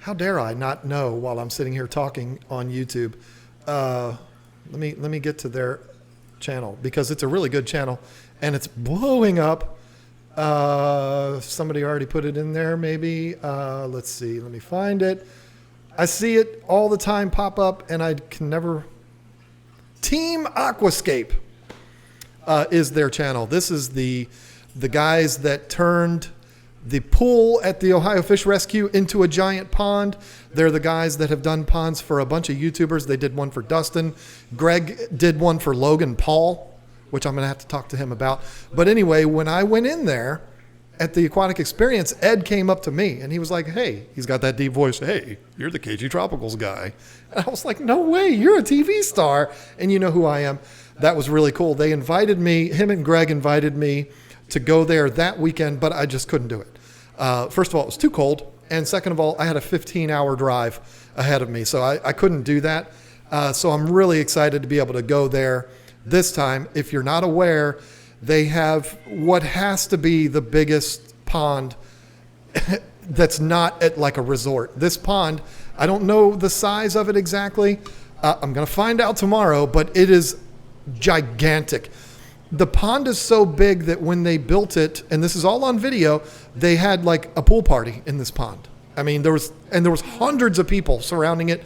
How dare I not know while I'm sitting here talking on YouTube? Let me get to their channel because it's a really good channel. And it's blowing up. Somebody already put it in there, maybe. Let's see. Let me find it. I see it all the time pop up, and I can never. Team Aquascape is their channel. This is the guys that turned the pool at the Ohio Fish Rescue into a giant pond. They're the guys that have done ponds for a bunch of YouTubers. They did one for Dustin. Greg did one for Logan Paul, which I'm going to have to talk to him about. But anyway, when I went in there at the Aquatic Experience, Ed came up to me and he was like, hey, he's got that deep voice. Hey, you're the KG Tropicals guy. And I was like, no way, you're a TV star. And you know who I am. That was really cool. They invited me, him and Greg invited me to go there that weekend, but I just couldn't do it. First of all, it was too cold. And second of all, I had a 15-hour drive ahead of me. So I couldn't do that. So I'm really excited to be able to go there. This time, if you're not aware, they have what has to be the biggest pond that's not at like a resort. This pond, I don't know the size of it exactly. I'm going to find out tomorrow, but it is gigantic. The pond is so big that when they built it, and this is all on video, they had like a pool party in this pond. I mean, there was hundreds of people surrounding it.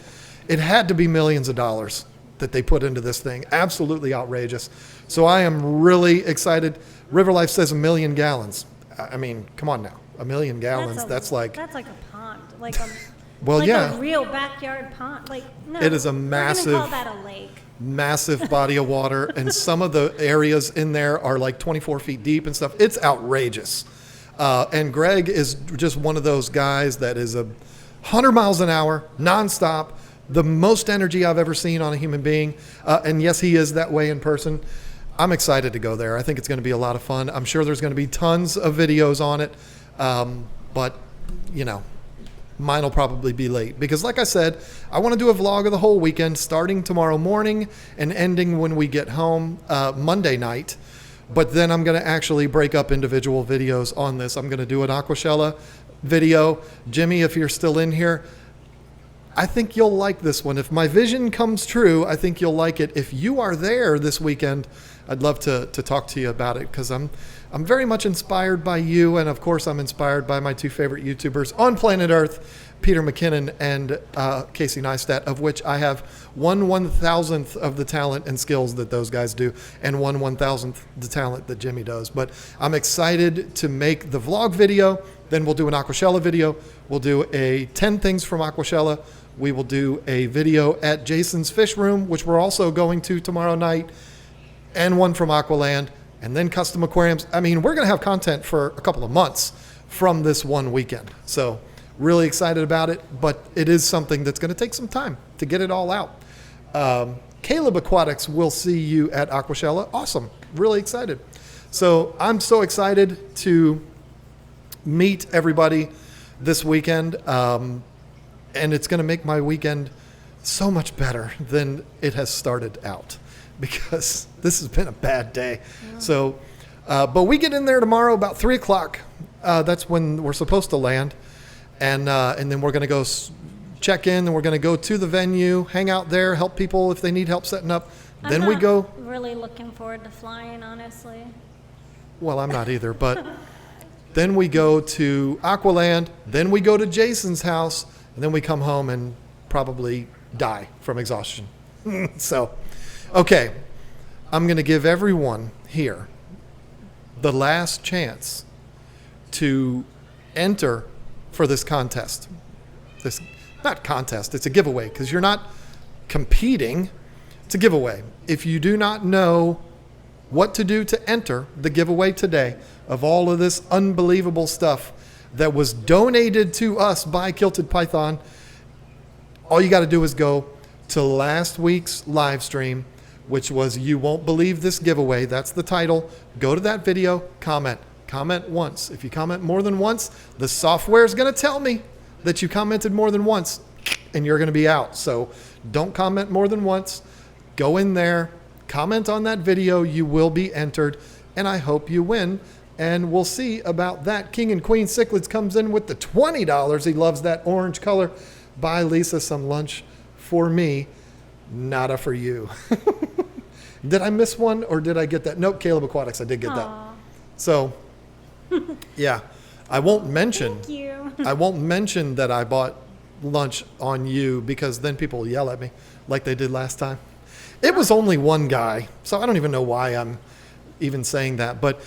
It had to be millions of dollars that they put into this thing. Absolutely outrageous. So I am really excited. River Life says 1 million gallons. I mean, come on now. 1 million gallons. That's like a pond. Like a well, like yeah. a real backyard pond. Like no. It is a massive We're gonna call that a lake. Massive body of water, and some of the areas in there are like 24 feet deep and stuff. It's outrageous. And Greg is just one of those guys that is 100 miles an hour, nonstop. The most energy I've ever seen on a human being. And yes, he is that way in person. I'm excited to go there. I think it's going to be a lot of fun. I'm sure there's going to be tons of videos on it. But, you know, mine will probably be late. Because like I said, I want to do a vlog of the whole weekend starting tomorrow morning and ending when we get home Monday night. But then I'm going to actually break up individual videos on this. I'm going to do an Aqua Shella video. Jimmy, if you're still in here, I think you'll like this one. If my vision comes true, I think you'll like it. If you are there this weekend, I'd love to talk to you about it because I'm very much inspired by you. And of course, I'm inspired by my two favorite YouTubers on planet Earth, Peter McKinnon and Casey Neistat, of which I have 1/1000th of the talent and skills that those guys do and 1/1000th the talent that Jimmy does. But I'm excited to make the vlog video. Then we'll do an Aqua Shella video. We'll do a 10 things from Aqua Shella. We will do a video at Jason's Fish Room, which we're also going to tomorrow night, and one from Aqualand, and then custom aquariums. I mean, we're going to have content for a couple of months from this one weekend. So really excited about it, but it is something that's going to take some time to get it all out. Caleb Aquatics will see you at Aqua Shella. Awesome. Really excited. So I'm so excited to meet everybody this weekend. And it's going to make my weekend so much better than it has started out because this has been a bad day. Yeah. So, but we get in there tomorrow about 3 o'clock That's when we're supposed to land, and then we're going to go check in, and we're going to go to the venue, hang out there, help people if they need help setting up. Then we go. Really looking forward to flying, honestly. Well, I'm not either, but then we go to Aqualand, then we go to Jason's house, and then we come home and probably die from exhaustion. So, okay, I'm going to give everyone here the last chance to enter for this contest. This, not contest, it's a giveaway, because you're not competing. It's a giveaway. If you do not know what to do to enter the giveaway today of all of this unbelievable stuff that was donated to us by Kilted Python, all you got to do is go to last week's live stream, which was You Won't Believe This Giveaway. That's the title. Go to that video, comment. Comment once. If you comment more than once, the software is going to tell me that you commented more than once, and you're going to be out. So don't comment more than once. Go in there, comment on that video. You will be entered, and I hope you win. And we'll see about that. King and Queen Cichlids comes in with the $20. He loves that orange color. Buy Lisa some lunch for me, nada for you. Did I miss one, or did I get that? Nope, Caleb Aquatics, I did get that. So, yeah, I won't mention. Thank you. I won't mention that I bought lunch on you, because then people will yell at me like they did last time. It was only one guy, so I don't even know why I'm even saying that. But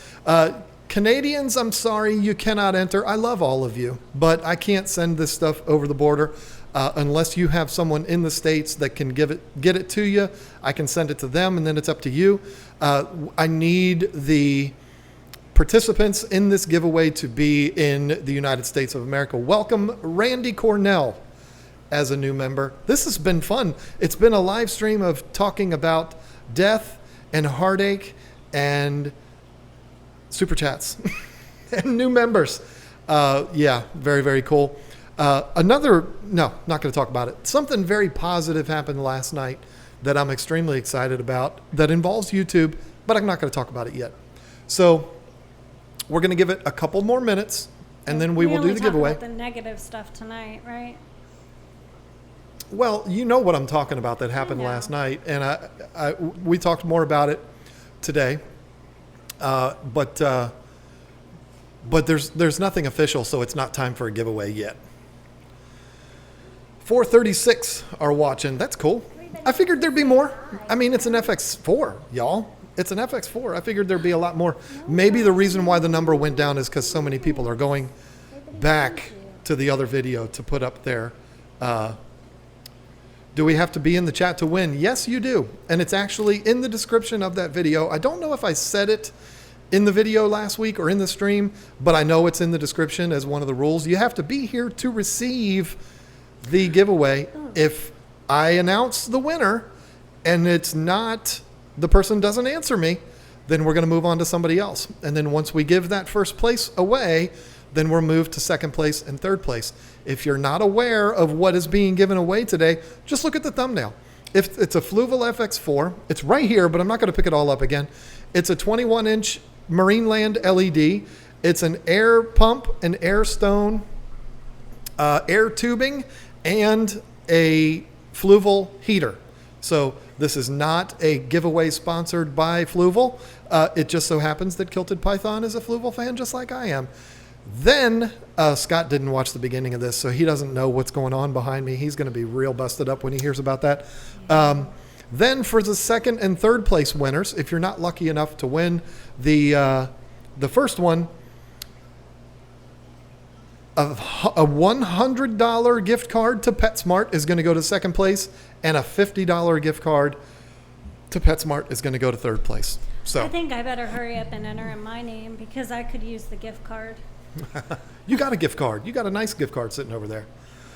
Canadians, I'm sorry, you cannot enter. I love all of you, but I can't send this stuff over the border unless you have someone in the States that can get it to you. I can send it to them, and then it's up to you. I need the participants in this giveaway to be in the United States of America. Welcome, Randy Cornell, as a new member. This has been fun. It's been a live stream of talking about death and heartache and super chats and new members. Yeah, very, very cool. No, not going to talk about it. Something very positive happened last night that I'm extremely excited about that involves YouTube, but I'm not going to talk about it yet. So we're going to give it a couple more minutes, and then we will do the giveaway. About the negative stuff tonight, right? Well, you know what I'm talking about that happened last night, and we talked more about it today. But there's nothing official, so it's not time for a giveaway yet. 436 are watching. That's cool. I figured there'd be more. I mean, it's an FX4, y'all. It's an FX4. I figured there'd be a lot more. Maybe the reason why the number went down is because so many people are going back to the other video to put up their... Do we have to be in the chat to win? Yes, you do. And it's actually in the description of that video. I don't know if I said it in the video last week or in the stream, but I know it's in the description as one of the rules. You have to be here to receive the giveaway. If I announce the winner and it's not, the person doesn't answer me, then we're going to move on to somebody else. And then once we give that first place away, then we're moved to second place and third place. If you're not aware of what is being given away today, just look at the thumbnail. If it's a Fluval FX4, it's right here, but I'm not going to pick it all up again. It's a 21-inch Marineland LED. It's an air pump, an air stone, air tubing, and a Fluval heater. So this is not a giveaway sponsored by Fluval. It just so happens that Kilted Python is a Fluval fan, just like I am. Then Scott didn't watch the beginning of this, so he doesn't know what's going on behind me. He's going to be real busted up when he hears about that. Then for the second and third place winners, if you're not lucky enough to win the first one, a $100 gift card to PetSmart is going to go to second place, and a $50 gift card to PetSmart is going to go to third place. So I think I better hurry up and enter in my name because I could use the gift card. You got a gift card. You got a nice gift card sitting over there.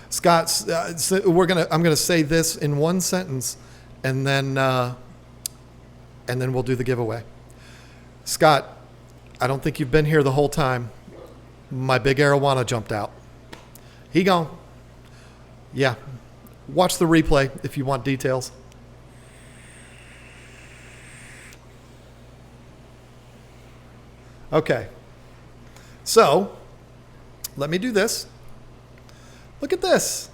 Scott, I'm gonna say this in one sentence, and then we'll do the giveaway. Scott, I don't think you've been here the whole time. My big arowana jumped out. He gone. Yeah. Watch the replay if you want details. Okay. So let me do this. Look at this.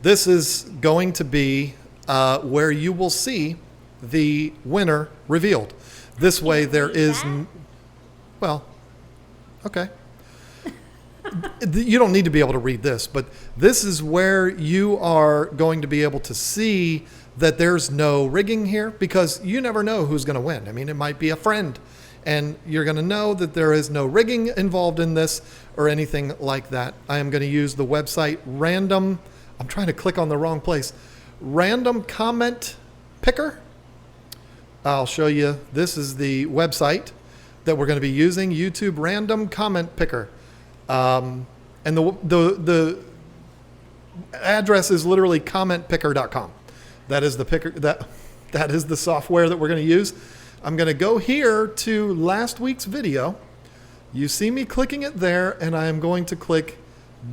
This is going to be where you will see the winner revealed. This way there is, well, okay. You don't need to be able to read this, but this is where you are going to be able to see that there's no rigging here, because you never know who's going to win. I mean, it might be a friend, and you're going to know that there is no rigging involved in this or anything like that. I am going to use the website random. I'm trying to click on the wrong place. Random comment picker. I'll show you. This is the website that we're going to be using. YouTube random comment picker. And the address is literally commentpicker.com. That is the picker. That is the software that we're going to use. I'm going to go here to last week's video. You see me clicking it there, and I am going to click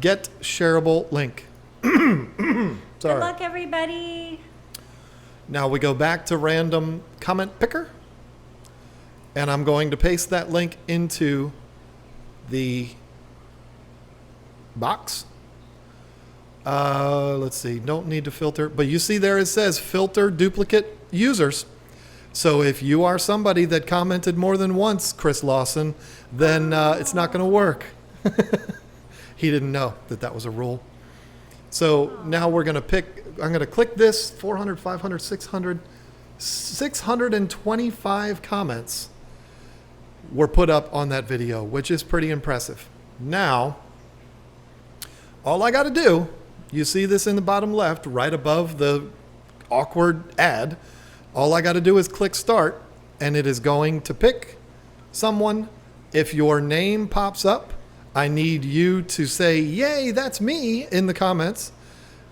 Get Shareable Link. Sorry. Good luck, everybody. Now we go back to Random Comment Picker, and I'm going to paste that link into the box. Let's see. Don't need to filter, but you see there it says filter duplicate users. So if you are somebody that commented more than once, Chris Lawson, then it's not going to work. He didn't know that that was a rule. So now we're going to pick, I'm going to click this, 400, 500, 600, 625 comments were put up on that video, which is pretty impressive. Now, all I got to do, you see this in the bottom left, right above the awkward ad. All I got to do is click start, and it is going to pick someone. If your name pops up, I need you to say, yay, that's me, in the comments.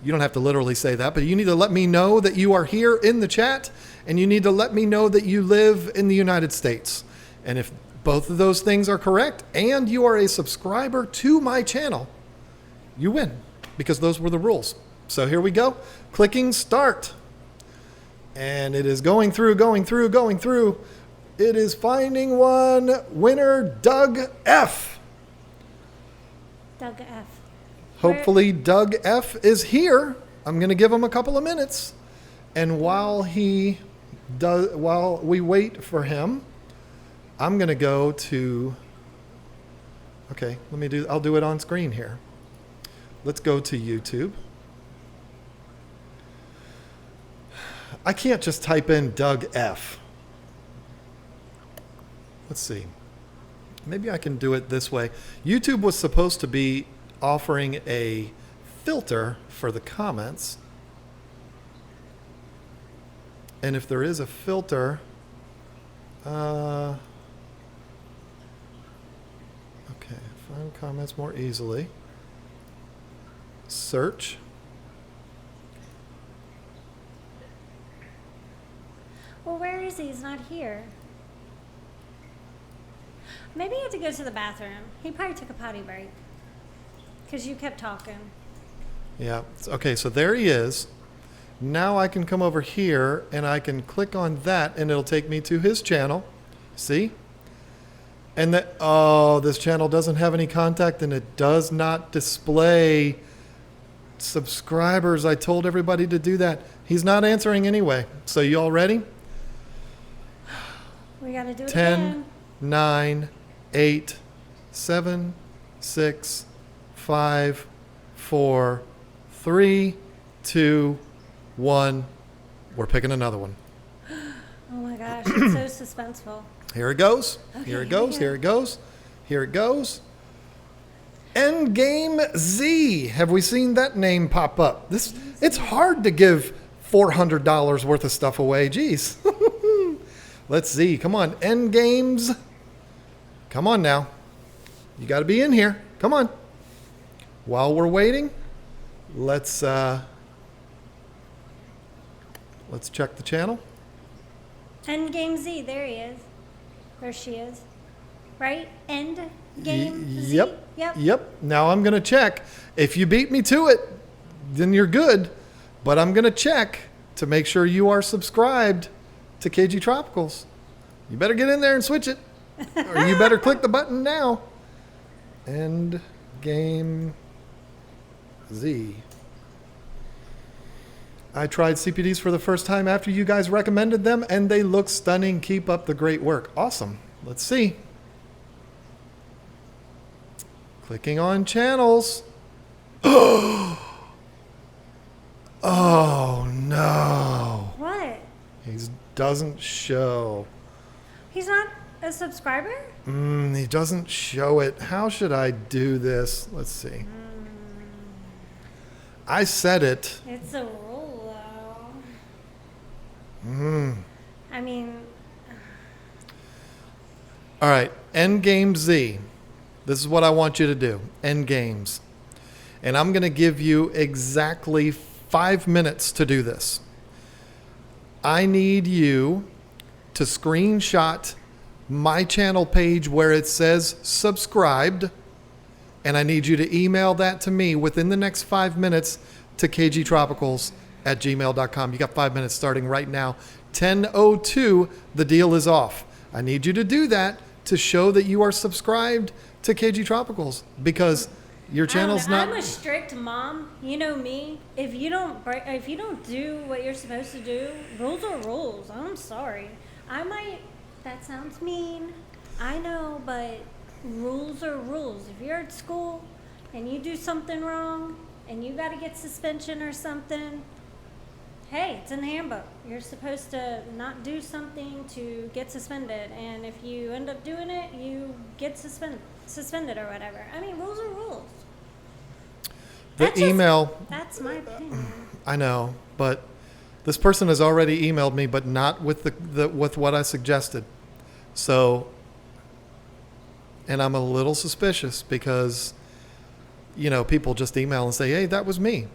You don't have to literally say that, but you need to let me know that you are here in the chat, and you need to let me know that you live in the United States. And if both of those things are correct, and you are a subscriber to my channel, you win, because those were the rules. So here we go, clicking start. And it is going through. It is finding one winner, Doug F. Doug F. Hopefully Doug F is here. I'm going to give him a couple of minutes. And while we wait for him, I'm going to go to, okay, I'll do it on screen here. Let's go to YouTube. I can't just type in Doug F. Let's see. Maybe I can do it this way. YouTube was supposed to be offering a filter for the comments. And if there is a filter, okay, find comments more easily. Search. Well, where is he? He's not here. Maybe he had to go to the bathroom. He probably took a potty break. Because you kept talking. Yeah. Okay, so there he is. Now I can come over here and I can click on that and it'll take me to his channel. See? And that, oh, this channel doesn't have any contact and it does not display subscribers. I told everybody to do that. He's not answering anyway. So you all ready? We got to do it 10, again. 9, 8, 7, 6, 5, 4, 3, 2, 1. We're picking another one. Oh my gosh, it's so suspenseful. Here it goes. Okay, Here it goes. Here it goes. Here it goes. Endgame Z. Have we seen that name pop up? It's hard to give $400 worth of stuff away. Jeez. Let's see. Come on. Endgames. Come on now. You got to be in here. Come on. While we're waiting, let's check the channel. Endgame Z, there he is. There she is. Right? Endgame Z? Yep. Now I'm going to check. If you beat me to it, then you're good. But I'm going to check to make sure you are subscribed to KG Tropicals. You better get in there and switch it. Or you better click the button now. And Game Z. I tried CPDs for the first time after you guys recommended them, and they look stunning. Keep up the great work. Awesome. Let's see. Clicking on channels. Oh no. What? He doesn't show. He's not a subscriber? He doesn't show it. How should I do this? Let's see. I said it. It's a rule, though. I mean, All right. Endgame Z. This is what I want you to do. Endgames. And I'm going to give you exactly 5 minutes to do this. I need you to screenshot my channel page where it says subscribed, and I need you to email that to me within the next 5 minutes to kgtropicals@gmail.com. You got 5 minutes starting right now. 10:02, the deal is off. I need you to do that to show that you are subscribed to KG Tropicals, because your channel's not. I'm a strict mom. You know me. If you don't do what you're supposed to do, rules are rules. I'm sorry. That sounds mean. I know, but rules are rules. If you're at school and you do something wrong and you got to get suspension or something, hey, it's in the handbook. You're supposed to not do something to get suspended, and if you end up doing it, you get suspended or whatever. I mean, rules are rules. That's my opinion. I know, but this person has already emailed me, but not with with what I suggested. So, and I'm a little suspicious because, people just email and say, "Hey, that was me."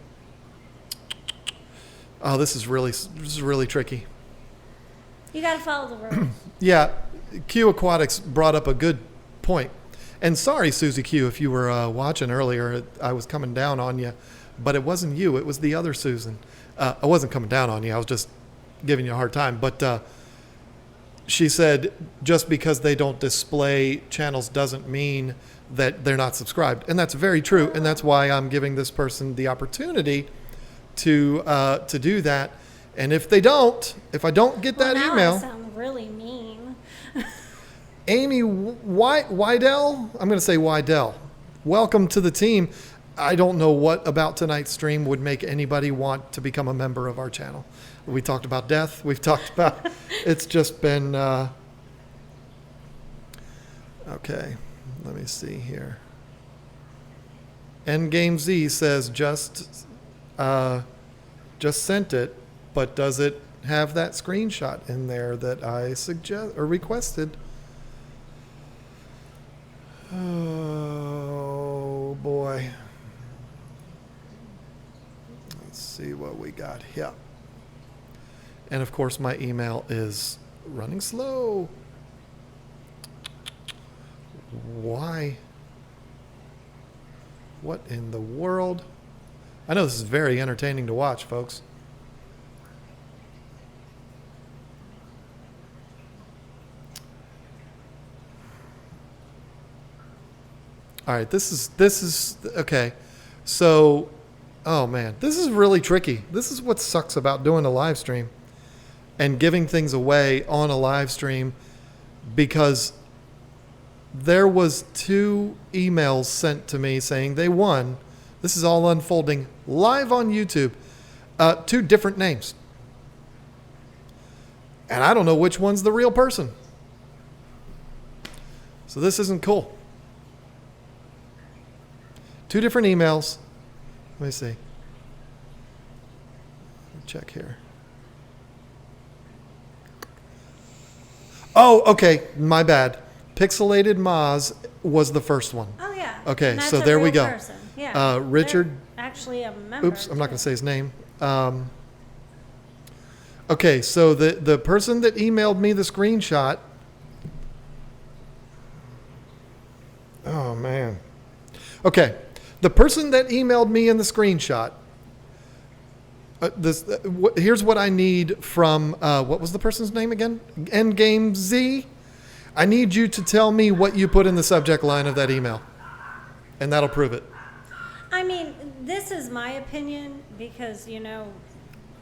Oh, this is really tricky. You got to follow the rules. Yeah, Q Aquatics brought up a good point. And sorry, Susie Q, if you were watching earlier, I was coming down on you, but it wasn't you. It was the other Susan. I wasn't coming down on you. I was just giving you a hard time. But she said just because they don't display channels doesn't mean that they're not subscribed. And that's very true. And that's why I'm giving this person the opportunity to do that. And if I don't get that now email. I sound really mean. Amy Wydell, I'm going to say Wydell, welcome to the team. I don't know what about tonight's stream would make anybody want to become a member of our channel. We talked about death. We've talked about, it's just been, okay, let me see here. Endgame Z says just sent it, but does it have that screenshot in there that I suggest or requested? Oh boy. Let's see what we got here. And of course my email is running slow. Why? What in the world? I know this is very entertaining to watch, folks. All right, this is okay. So, oh man, this is really tricky. This is what sucks about doing a live stream and giving things away on a live stream, because there was 2 emails sent to me saying they won. This is all unfolding live on YouTube. 2 different names. And I don't know which one's the real person. So this isn't cool. 2 different emails. Let me see. Let me check here. Oh, okay. My bad. Pixelated Maz was the first one. Oh, yeah. Okay, And that's so a there we real go. person. Yeah. Richard. They're actually a member. Oops, I'm not going to say his name. Okay, so the person that emailed me the screenshot. Oh, man. Okay. The person that emailed me in the screenshot, here's what I need from, what was the person's name again? Endgame Z. I need you to tell me what you put in the subject line of that email. and that'll prove it. I mean, this is my opinion because you know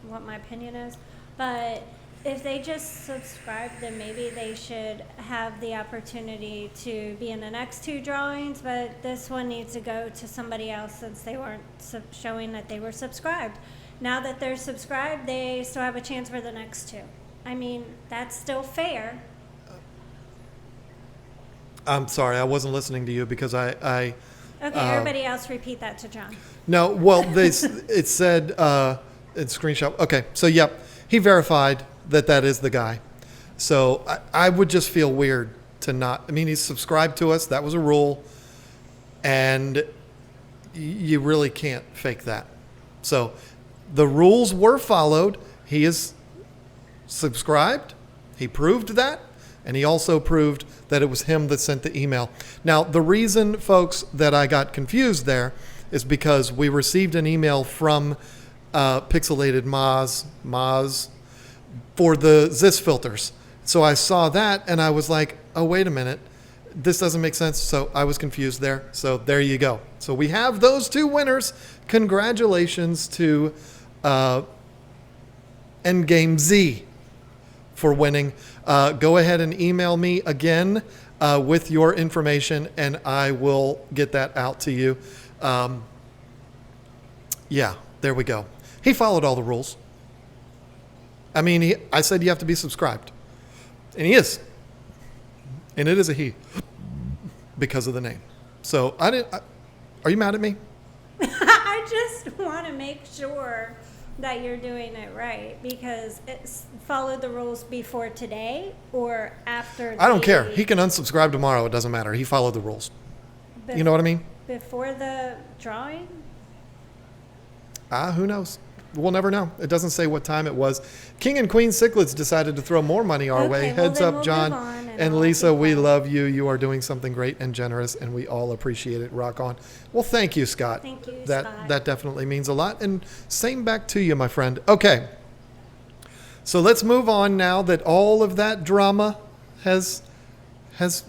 what my opinion is. But if they just subscribe, then maybe they should have the opportunity to be in the next 2 drawings. But this one needs to go to somebody else since they weren't showing that they were subscribed. Now that they're subscribed, they still have a chance for the next 2. I mean, that's still fair. I'm sorry, I wasn't listening to you because I Okay, everybody else repeat that to John. no, well, it said it's screenshot. Okay, so yep, he verified that is the guy. So I would just feel weird to not. I mean, he's subscribed to us. That was a rule, and you really can't fake that. So the rules were followed. He is subscribed. He proved that, and he also proved that it was him that sent the email. Now, the reason, folks, that I got confused there is because we received an email from Pixelated Moz for the Zis filters. So I saw that and I was like, oh, wait a minute. This doesn't make sense. So I was confused there. So there you go. So we have those 2 winners. Congratulations to Endgame Z for winning. Go ahead and email me again with your information, and I will get that out to you. Yeah, there we go. He followed all the rules. I mean, I said you have to be subscribed, and he is, and it is a he because of the name. So are you mad at me? I just want to make sure that you're doing it right because it's followed the rules before today or after. I don't care. He can unsubscribe tomorrow. It doesn't matter. He followed the rules. You know what I mean? Before the drawing? Who knows? We'll never know. It doesn't say what time it was. King and Queen Cichlids decided to throw more money our way. Well, Heads then up, we'll John move on and Lisa. We love you. You are doing something great and generous, and we all appreciate it. Rock on. Well, thank you, Scott. Thank you, That Scott. That definitely means a lot. And same back to you, my friend. Okay. So let's move on now that all of that drama has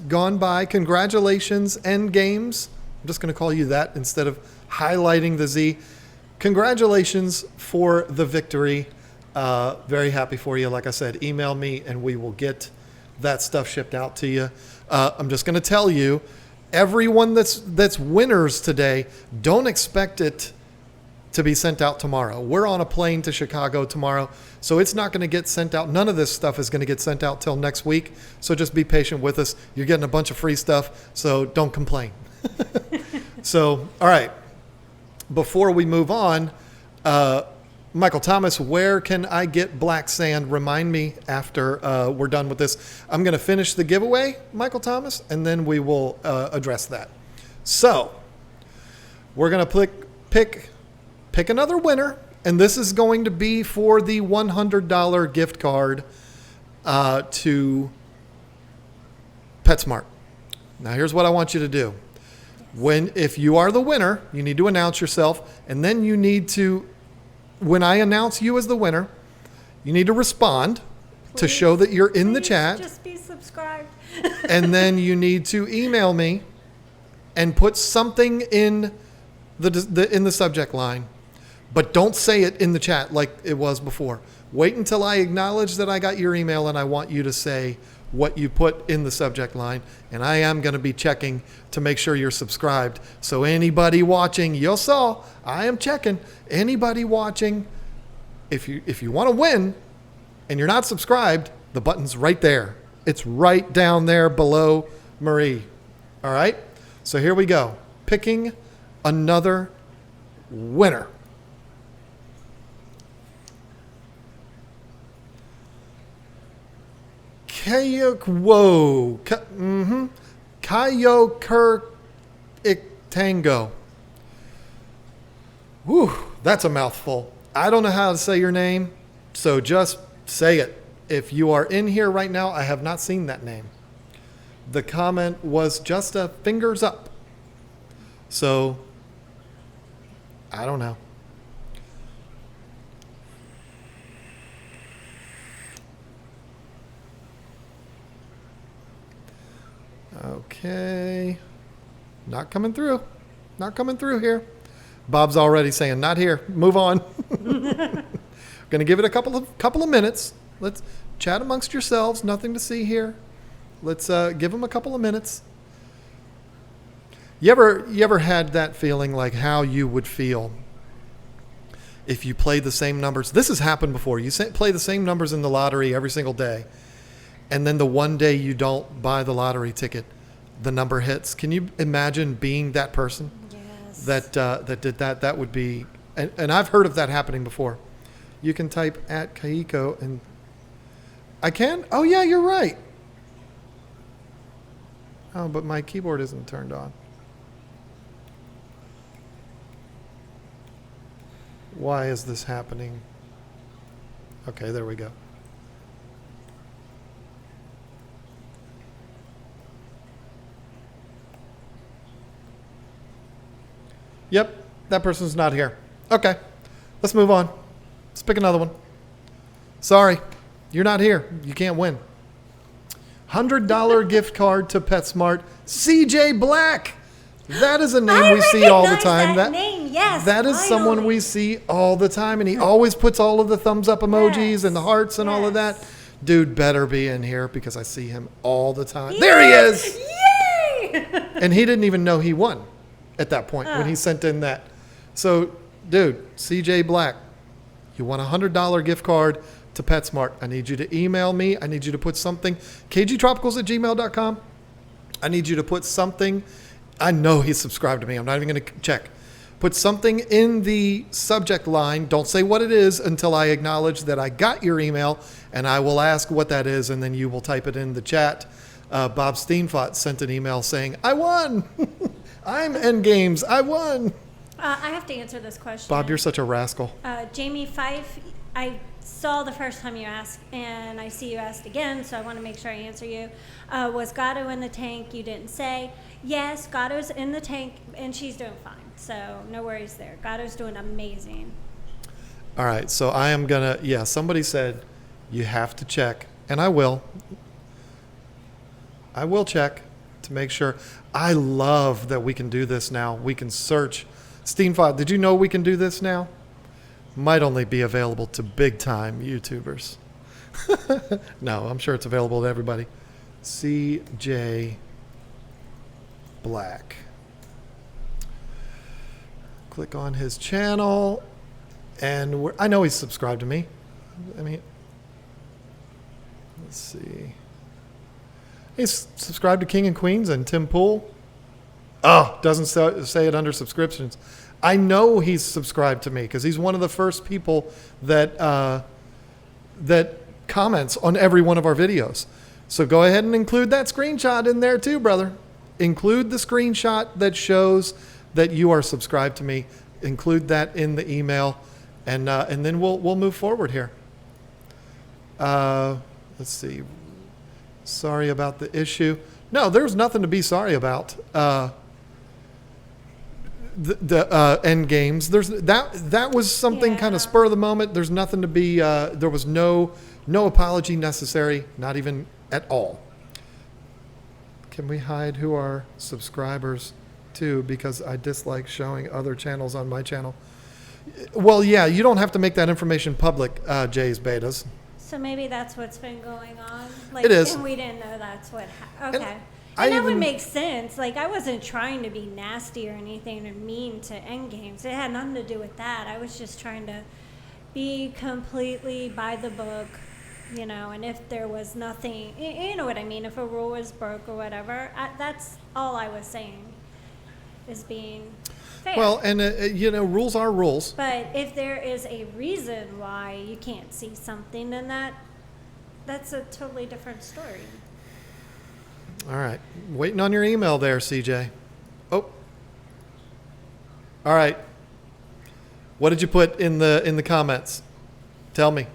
gone by. Congratulations, End Games. I'm just going to call you that instead of highlighting the Z. Congratulations for the victory. Very happy for you. Like I said, email me and we will get that stuff shipped out to you. I'm just going to tell you, everyone that's winners today, don't expect it to be sent out tomorrow. We're on a plane to Chicago tomorrow, so it's not going to get sent out. None of this stuff is going to get sent out till next week, so just be patient with us. You're getting a bunch of free stuff, so don't complain. So, all right. Before we move on, Michael Thomas, where can I get black sand? Remind me after we're done with this. I'm going to finish the giveaway, Michael Thomas, and then we will address that. So we're going to pick another winner, and this is going to be for the $100 gift card to PetSmart. Now, here's what I want you to do. If you are the winner, you need to announce yourself, and then you need to, when I announce you as the winner, you need to respond to show that you're in the chat. Just be subscribed. And then you need to email me and put something in the subject line, but don't say it in the chat like it was before. Wait until I acknowledge that I got your email, and I want you to say what you put in the subject line, and I am going to be checking to make sure you're subscribed. So anybody watching, you saw, I am checking. Anybody watching, if you want to win and you're not subscribed, the button's right there. It's right down there below Marie. All right? So here we go. Picking another winner. Kayo Tango. Whew, that's a mouthful. I don't know how to say your name, so just say it. If you are in here right now, I have not seen that name. The comment was just a fingers up. So, I don't know. Okay. Not coming through. Not coming through here. Bob's already saying, not here. Move on. Going to give it a couple of minutes. Let's chat amongst yourselves. Nothing to see here. Let's give them a couple of minutes. You ever had that feeling like how you would feel if you played the same numbers? This has happened before. You play the same numbers in the lottery every single day, and then the one day you don't buy the lottery ticket, the number hits. Can you imagine being that person? Yes. That did that? That would be, and I've heard of that happening before. You can type at Kaiko, and I can? Oh, yeah, you're right. Oh, but my keyboard isn't turned on. Why is this happening? Okay, there we go. Yep, that person's not here. Okay, let's move on. Let's pick another one. Sorry, you're not here. You can't win. $100 gift card to PetSmart. CJ Black. That is a name we see all the time. That name, yes. That is someone we see all the time, and he always puts all of the thumbs up emojis and the hearts and all of that. Dude better be in here because I see him all the time. There he is. Yay! And he didn't even know he won at that point when he sent in that. So, dude, CJ Black, you want a $100 gift card to PetSmart. I need you to email me. I need you to put something, kgtropicals@gmail.com. I need you to put something. I know he's subscribed to me. I'm not even going to check. Put something in the subject line. Don't say what it is until I acknowledge that I got your email, and I will ask what that is, and then you will type it in the chat. Bob Steenfot sent an email saying, I won. I'm Endgames. I won. I have to answer this question. Bob, you're such a rascal. Jamie Fife, I saw the first time you asked, and I see you asked again, so I want to make sure I answer you. Was Gato in the tank? You didn't say. Yes, Gato's in the tank, and she's doing fine, so no worries there. Gato's doing amazing. All right, so I am going to, somebody said you have to check, and I will. I will check to make sure. I love that we can do this now. We can search. Steenfot, did you know we can do this now? Might only be available to big-time YouTubers. No, I'm sure it's available to everybody. CJ Black. Click on his channel, and I know he's subscribed to me. I mean, let's see. He's subscribed to King and Queens and Tim Pool. Oh, doesn't say it under subscriptions. I know he's subscribed to me because he's one of the first people that that comments on every one of our videos. So go ahead and include that screenshot in there too, brother. Include the screenshot that shows that you are subscribed to me. Include that in the email, and then we'll move forward here. Let's see. Sorry about the issue. No, there's nothing to be sorry about. The end games. There's that was something kind of spur of the moment. There's nothing to be. There was no apology necessary. Not even at all. Can we hide who are subscribers to? Because I dislike showing other channels on my channel. Well, yeah, you don't have to make that information public, Jay's Betas. So maybe that's what's been going on. Like, it is. And we didn't know that's what happened. Okay. And that would make sense. Like, I wasn't trying to be nasty or anything or mean to Endgames. It had nothing to do with that. I was just trying to be completely by the book, you know, and if there was nothing, you know what I mean, if a rule was broke or whatever, that's all I was saying, is being fair. Well, and, rules are rules. But if there is a reason why you can't see something, then that's a totally different story. All right. Waiting on your email there, CJ. Oh. All right. What did you put in the comments? Tell me.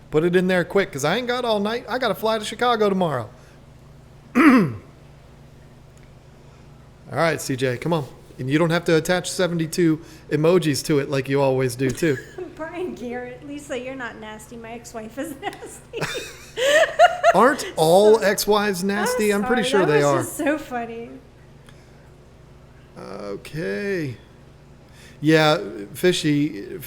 Put it in there quick, because I ain't got all night. I got to fly to Chicago tomorrow. All right, CJ, come on. And you don't have to attach 72 emojis to it like you always do, too. Brian Garrett, Lisa, you're not nasty. My ex-wife is nasty. Aren't all ex-wives nasty? I'm pretty sure they are. That was just so funny. Okay. Yeah, fishy.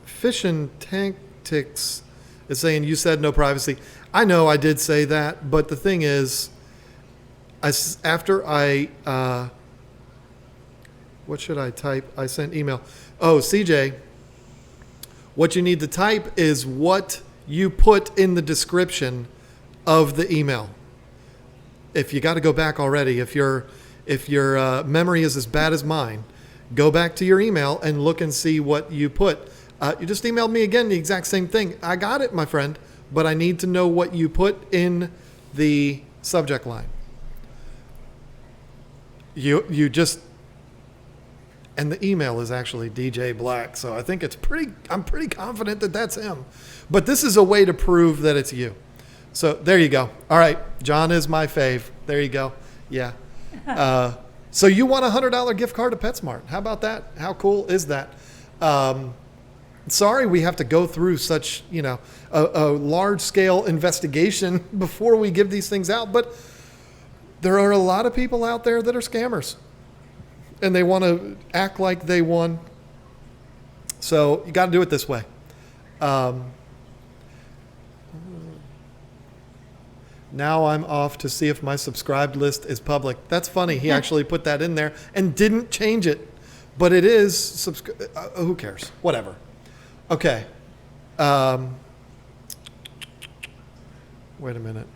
Fish and Tactics is saying you said no privacy. I know I did say that, but the thing is, what should I type? I sent email. Oh, CJ, what you need to type is what you put in the description of the email. If you got to go back already, if your memory is as bad as mine, go back to your email and look and see what you put. You just emailed me again the exact same thing. I got it, my friend, but I need to know what you put in the subject line. You just, and the email is actually DJ Black, so I think I'm pretty confident that that's him. But this is a way to prove that it's you. So there you go. All right, John is my fave. There you go. Yeah. So you won a $100 gift card to PetSmart. How about that? How cool is that? Sorry we have to go through such, a large-scale investigation before we give these things out, but there are a lot of people out there that are scammers, and they want to act like they won. So you got to do it this way. Now I'm off to see if my subscribed list is public. That's funny. He actually put that in there and didn't change it, but it is who cares? Whatever. Okay. Wait a minute.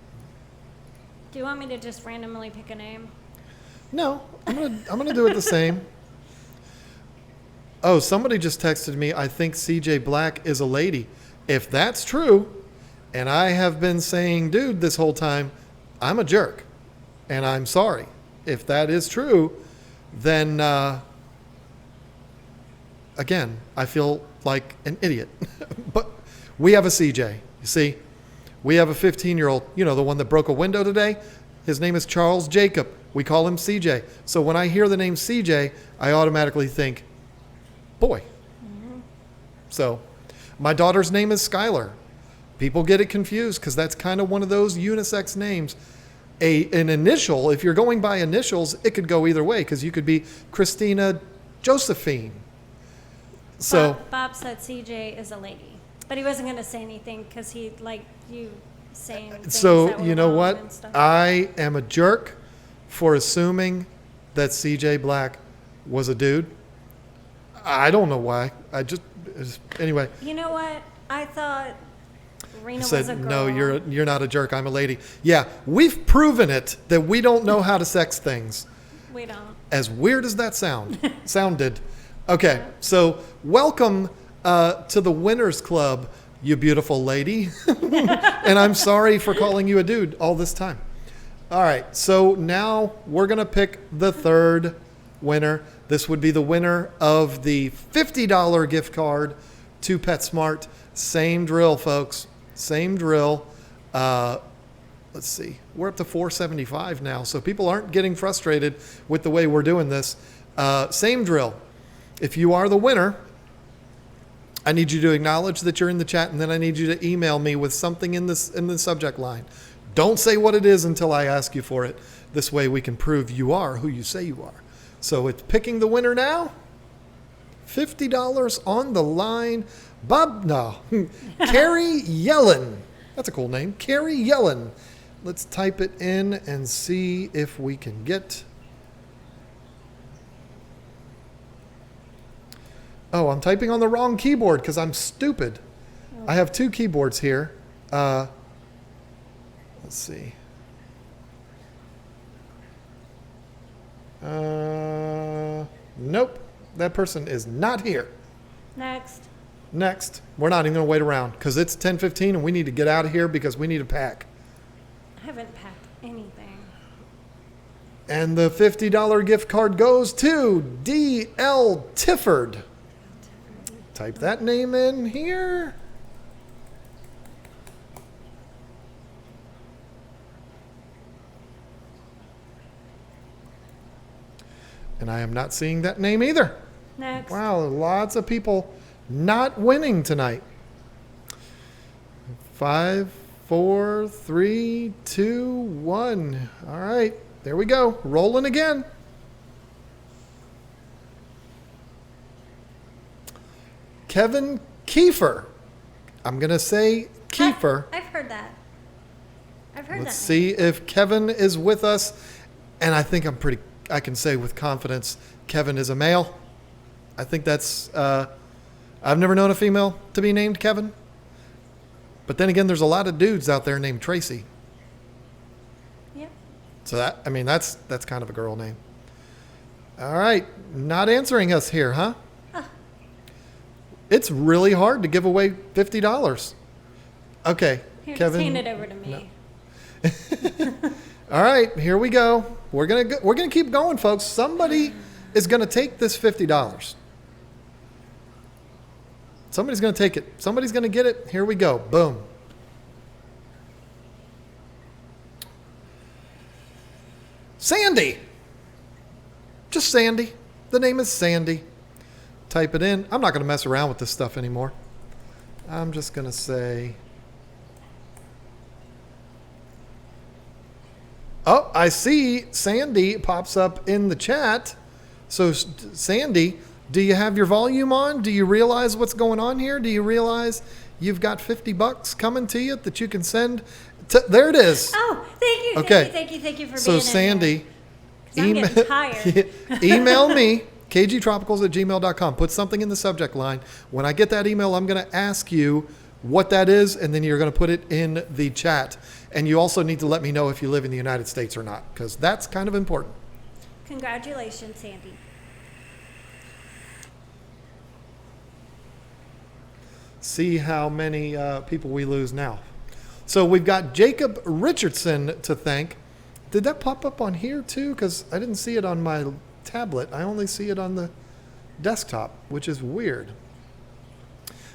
Do you want me to just randomly pick a name? No, I'm gonna do it the same. Oh, somebody just texted me. I think CJ Black is a lady. If that's true, and I have been saying dude this whole time, I'm a jerk, and I'm sorry. If that is true, then again, I feel like an idiot. But we have a CJ. You see, we have a 15-year-old, the one that broke a window today. His name is Charles Jacob. We call him CJ. So when I hear the name CJ, I automatically think, boy. Mm-hmm. So my daughter's name is Skylar. People get it confused because that's kind of one of those unisex names. An initial, if you're going by initials, it could go either way because you could be Christina Josephine. So Bob said CJ is a lady, but he wasn't going to say anything because he liked you saying things so that were you know wrong what? and stuff. I am a jerk for assuming that CJ Black was a dude. I don't know why. Anyway. You know what? I thought Rena Said, was a girl. no, you're not a jerk. I'm a lady. Yeah, we've proven it that we don't know how to sex things. We don't. As weird as that sounded. Okay, so welcome to the Winners Club, you beautiful lady. And I'm sorry for calling you a dude all this time. All right, so now we're going to pick the third winner. This would be the winner of the $50 gift card to PetSmart. Same drill, folks. Same drill. Let's see. We're up to $475 now, so people aren't getting frustrated with the way we're doing this. Same drill. If you are the winner, I need you to acknowledge that you're in the chat, and then I need you to email me with something in the subject line. Don't say what it is until I ask you for it. This way we can prove you are who you say you are. So it's picking the winner now. $50 on the line. Carrie Yellen. That's a cool name. Carrie Yellen. Let's type it in and see if we can get... Oh, I'm typing on the wrong keyboard because I'm stupid. Oh. I have two keyboards here. Let's see. Nope. That person is not here. Next. We're not even going to wait around because it's 10:15 and we need to get out of here because we need to pack. I haven't packed anything. And the $50 gift card goes to D.L. Tifford. Type that name in here. And I am not seeing that name either. Next. Wow, lots of people not winning tonight. 5, 4, 3, 2, 1. All right, there we go. Rolling again. Kevin Kiefer. I'm going to say Kiefer. I've heard that. Let's see if Kevin is with us. And I think I can say with confidence, Kevin is a male. I think that's, I've never known a female to be named Kevin. But then again, there's a lot of dudes out there named Tracy. Yep. So that's kind of a girl name. All right. Not answering us here, huh? It's really hard to give away $50. Okay, Here, Kevin. just hand it over to me. No. All right, here we go. We're gonna keep going, folks. Somebody is gonna take this $50. Somebody's gonna take it. Somebody's gonna get it. Here we go. Boom. Sandy. Just Sandy. The name is Sandy. Type it in. I'm not going to mess around with this stuff anymore. I'm just going to say, oh, I see Sandy pops up in the chat. So Sandy, do you have your volume on? Do you realize what's going on here? Do you realize you've got $50 coming to you that you can send? There it is. Oh, thank you. Okay. Thank you for So being Sandy, in here. 'Cause I'm getting tired. email me, kgtropicals@gmail.com. Put something in the subject line. When I get that email, I'm going to ask you what that is, and then you're going to put it in the chat. And you also need to let me know if you live in the United States or not, because that's kind of important. Congratulations, Sandy. See how many people we lose now. So we've got Jacob Richardson to thank. Did that pop up on here too? Because I didn't see it on my tablet. I only see it on the desktop, which is weird.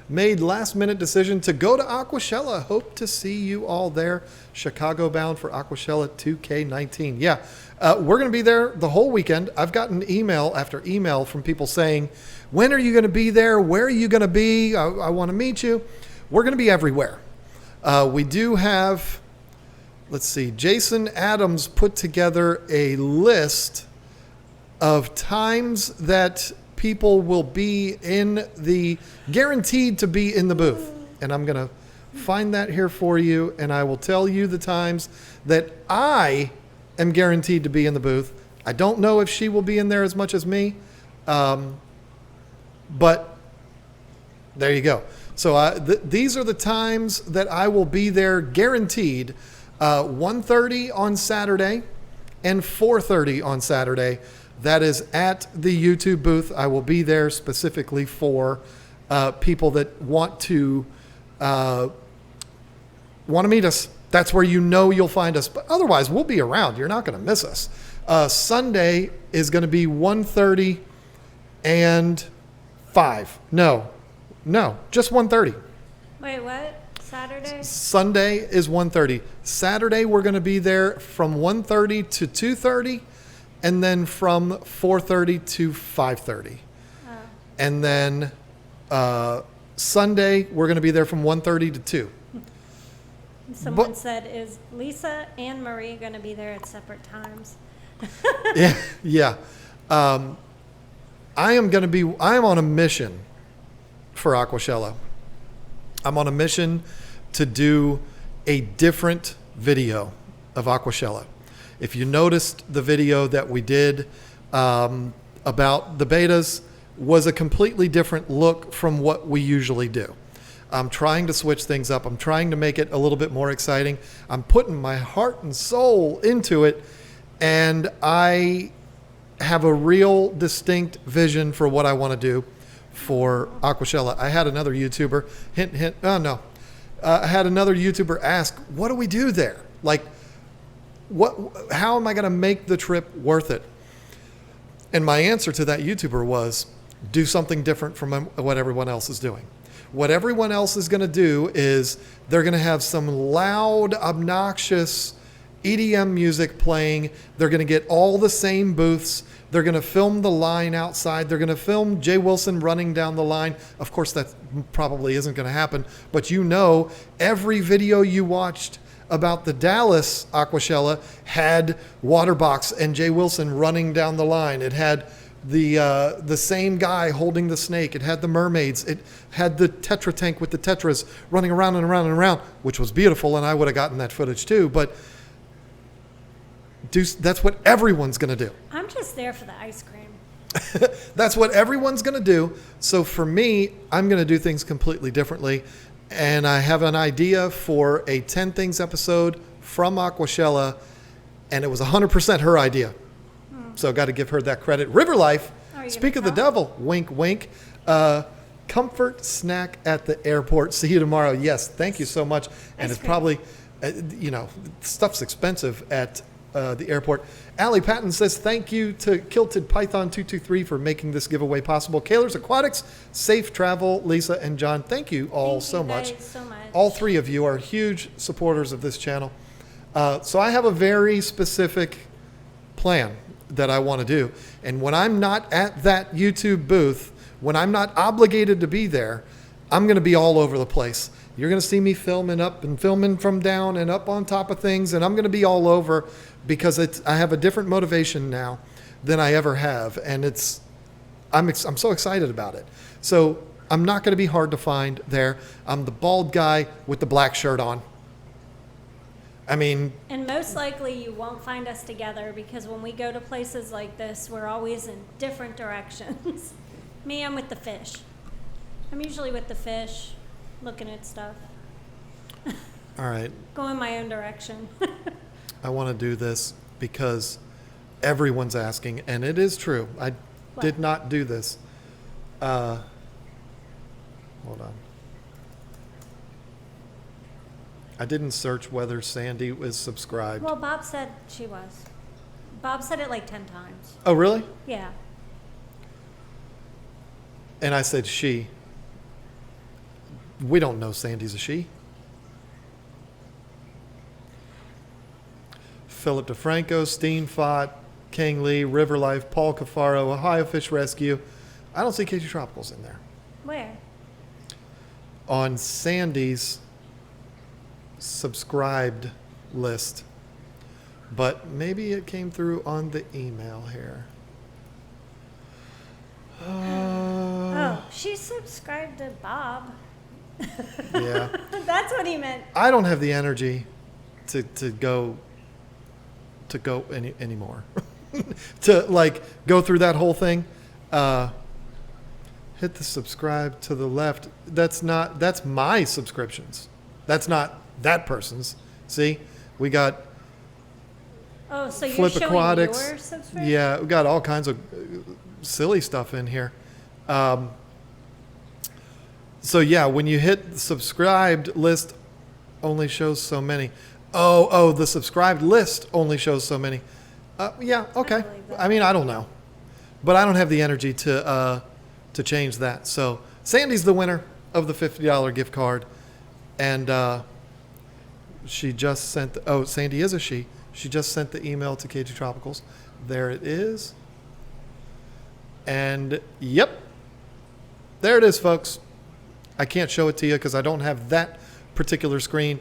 Made last minute decision to go to Aqua Shella. Hope to see you all there. Chicago bound for Aqua Shella 2K19. Yeah, we're going to be there the whole weekend. I've gotten email after email from people saying, when are you going to be there? Where are you going to be? I want to meet you. We're going to be everywhere. We do have, let's see, Jason Adams put together a list of times that people will be guaranteed to be in the booth. And I'm going to find that here for you, and I will tell you the times that I am guaranteed to be in the booth. I don't know if she will be in there as much as me, but there you go. So these are the times that I will be there guaranteed. 1:30 on Saturday and 4:30 on Saturday. That is at the YouTube booth. I will be there specifically for people that want to meet us. That's where you'll find us. But otherwise, we'll be around. You're not going to miss us. Sunday is going to be 1:30 and 5. No, just 1:30. Wait, what? Saturday? Sunday is 1:30. Saturday, we're going to be there from 1:30 to 2:30. And then from 4:30 to 5:30. Oh. And then Sunday, we're going to be there from 1:30 to 2. Someone said, is Lisa and Marie going to be there at separate times? Yeah. I am on a mission for Aqua Shella. I'm on a mission to do a different video of Aqua Shella. If you noticed, the video that we did about the betas was a completely different look from what we usually do. I'm trying to switch things up. I'm trying to make it a little bit more exciting. I'm putting my heart and soul into it, and I have a real distinct vision for what I want to do for Aqua Shella. I had another YouTuber, I had another YouTuber ask, what do we do there? Like, how am I going to make the trip worth it? And my answer to that YouTuber was, do something different from what everyone else is doing. What everyone else is going to do is they're going to have some loud, obnoxious EDM music playing. They're going to get all the same booths. They're going to film the line outside. They're going to film Jay Wilson running down the line. Of course, that probably isn't going to happen. But every video you watched about the Dallas Aqua Shella had Waterbox and Jay Wilson running down the line. It had the same guy holding the snake. It had the mermaids. It had the Tetra tank with the Tetras running around and around and around, which was beautiful, and I would have gotten that footage too. But that's what everyone's going to do. I'm just there for the ice cream. That's what everyone's going to do. So for me, I'm going to do things completely differently. And I have an idea for a 10 Things episode from Aqua Shella, and it was 100% her idea. So got to give her that credit. River Life, speak of the devil, wink, wink. Comfort snack at the airport. See you tomorrow. Yes, thank you so much. And it's probably, stuff's expensive at the airport. Allie Patton says, thank you to Kilted Python 223 for making this giveaway possible. Kaler's Aquatics, safe travel, Lisa and John. Thank you all so much. All three of you are huge supporters of this channel. So I have a very specific plan that I want to do. And when I'm not at that YouTube booth, when I'm not obligated to be there, I'm going to be all over the place. You're going to see me filming up and filming from down and up on top of things, and I'm going to be all over because I have a different motivation now than I ever have, and I'm so excited about it. So I'm not going to be hard to find there. I'm the bald guy with the black shirt on. And most likely you won't find us together because when we go to places like this, we're always in different directions. Me, I'm with the fish. I'm usually with the fish, looking at stuff. All right. Going my own direction. I want to do this because everyone's asking, and it is true. I did not do this. Hold on. I didn't search whether Sandy was subscribed. Well, Bob said she was. Bob said it like 10 times. Oh, really? Yeah. And I said she. We don't know Sandy's a she. Philip DeFranco, Steenfott, King Lee, River Life, Paul Cafaro, Ohio Fish Rescue. I don't see KG Tropicals in there. Where? On Sandy's subscribed list. But maybe it came through on the email here. Oh, she subscribed to Bob. Yeah. That's what he meant. I don't have the energy to go anymore. to go through that whole thing. Hit the subscribe to the left. That's my subscriptions. That's not that person's. See, we got so Flip you're showing Aquatics. your subscription? Yeah, we got all kinds of silly stuff in here. So yeah, when you hit the subscribed list, only shows so many. Oh, the subscribed list only shows so many. Yeah, okay. I don't know, but I don't have the energy to change that. So Sandy's the winner of the $50 gift card, and she just sent. Sandy is a she. She just sent the email to KG Tropicals. There it is. And yep, there it is, folks. I can't show it to you because I don't have that particular screen.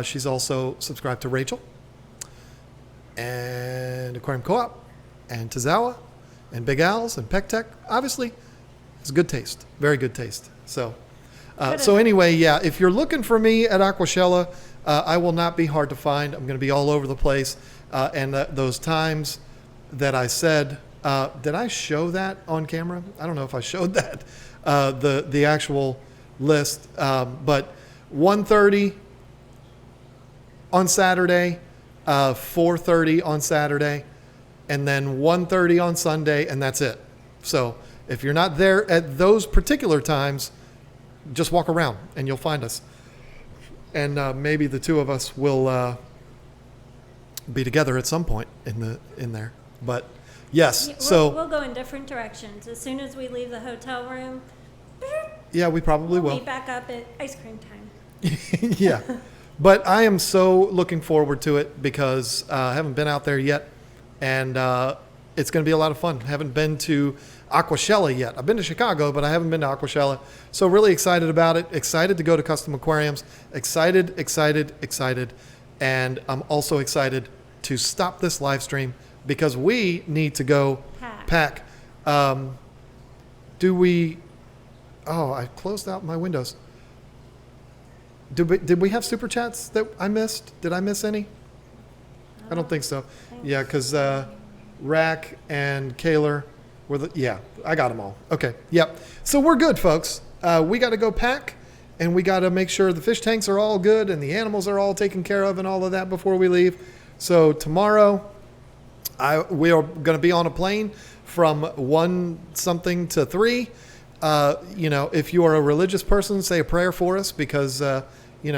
She's also subscribed to Rachel and Aquarium Co-op and Tazawa and Big Al's and Peck Tech. Obviously, it's good taste, very good taste. So anyway, yeah, if you're looking for me at Aqua Shella, I will not be hard to find. I'm going to be all over the place. And those times that I said, did I show that on camera? I don't know if I showed that, the actual list. But 1:30 on Saturday, 4:30 on Saturday, and then 1:30 on Sunday, and that's it. So if you're not there at those particular times, just walk around and you'll find us. And maybe the two of us will be together at some point in there. But yes, we'll go in different directions. As soon as we leave the hotel room, yeah, we probably will. Meet back up at ice cream time. Yeah, but I am so looking forward to it because I haven't been out there yet, and it's going to be a lot of fun. Haven't been to Aqua Shella yet. I've been to Chicago, but I haven't been to Aqua Shella. So really excited about it. Excited to go to Custom Aquariums. Excited. And I'm also excited to stop this live stream because we need to go pack Do we? Oh, I closed out my windows. Did we have super chats that I missed? Did I miss any? I don't think so. Yeah, because Rack and Kaler were yeah, I got them all. Okay, yep. So we're good, folks. We got to go pack, and we got to make sure the fish tanks are all good and the animals are all taken care of and all of that before we leave. So tomorrow, we are going to be on a plane from 1 something to 3. If you are a religious person, say a prayer for us because,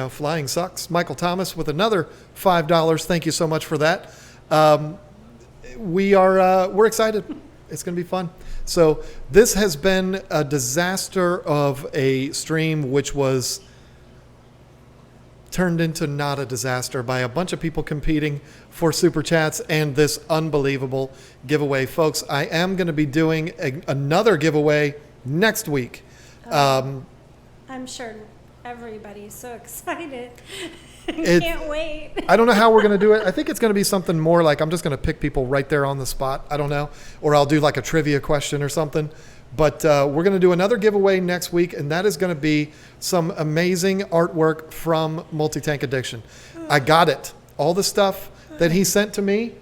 flying sucks. Michael Thomas with another $5. Thank you so much for that. We're excited. It's going to be fun. So this has been a disaster of a stream, which was turned into not a disaster by a bunch of people competing for super chats and this unbelievable giveaway. Folks, I am going to be doing another giveaway next week. I'm sure everybody's so excited. Can't wait. I don't know how we're going to do it. I think it's going to be something more like I'm just going to pick people right there on the spot. I don't know. Or I'll do like a trivia question or something. But we're going to do another giveaway next week, and that is going to be some amazing artwork from Multi-Tank Addiction. I got it. All the stuff that he sent to me.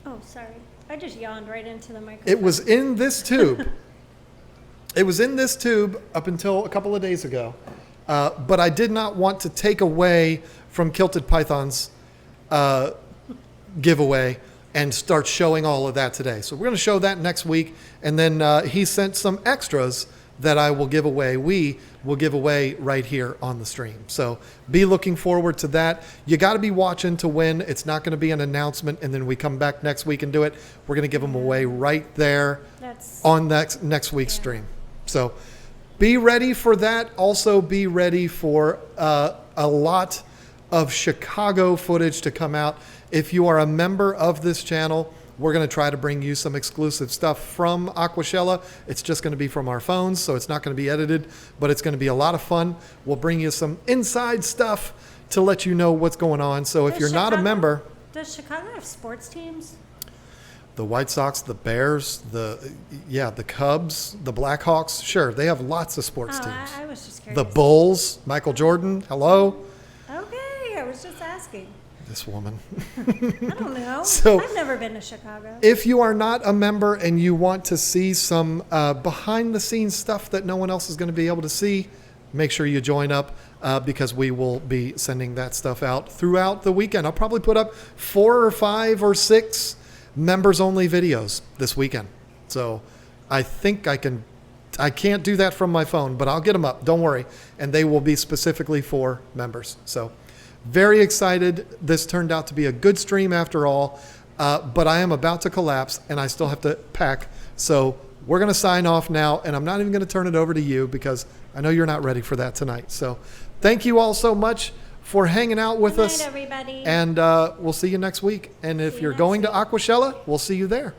Oh, sorry. I just yawned right into the microphone. It was in this tube. It was in this tube up until a couple of days ago. But I did not want to take away from Kilted Python's giveaway and start showing all of that today. So we're going to show that next week. And then he sent some extras that I will give away. We will give away right here on the stream. So be looking forward to that. You got to be watching to win. It's not going to be an announcement and then we come back next week and do it. We're going to give them away right there on next week's stream. So be ready for that. Also be ready for a lot of Chicago footage to come out. If you are a member of this channel, we're going to try to bring you some exclusive stuff from Aqua Shella. It's just going to be from our phones, so it's not going to be edited, but it's going to be a lot of fun. We'll bring you some inside stuff to let you know what's going on. So if you're not a member... Does Chicago have sports teams? The White Sox, the Bears, the Cubs, the Blackhawks. Sure, they have lots of sports teams. I was just curious. The Bulls, Michael Jordan, hello. Okay, I was just asking. This woman. I don't know. So, I've never been to Chicago. If you are not a member and you want to see some behind-the-scenes stuff that no one else is going to be able to see, make sure you join up because we will be sending that stuff out throughout the weekend. I'll probably put up 4 or 5 or 6 members-only videos this weekend. So I think I can't do that from my phone, but I'll get them up. Don't worry. And they will be specifically for members. So very excited. This turned out to be a good stream after all, but I am about to collapse and I still have to pack. So we're going to sign off now, and I'm not even going to turn it over to you because I know you're not ready for that tonight. So thank you all so much for hanging out with us. Good night, everybody. And we'll see you next week. And if you're going to Aqua Shella, we'll see you there.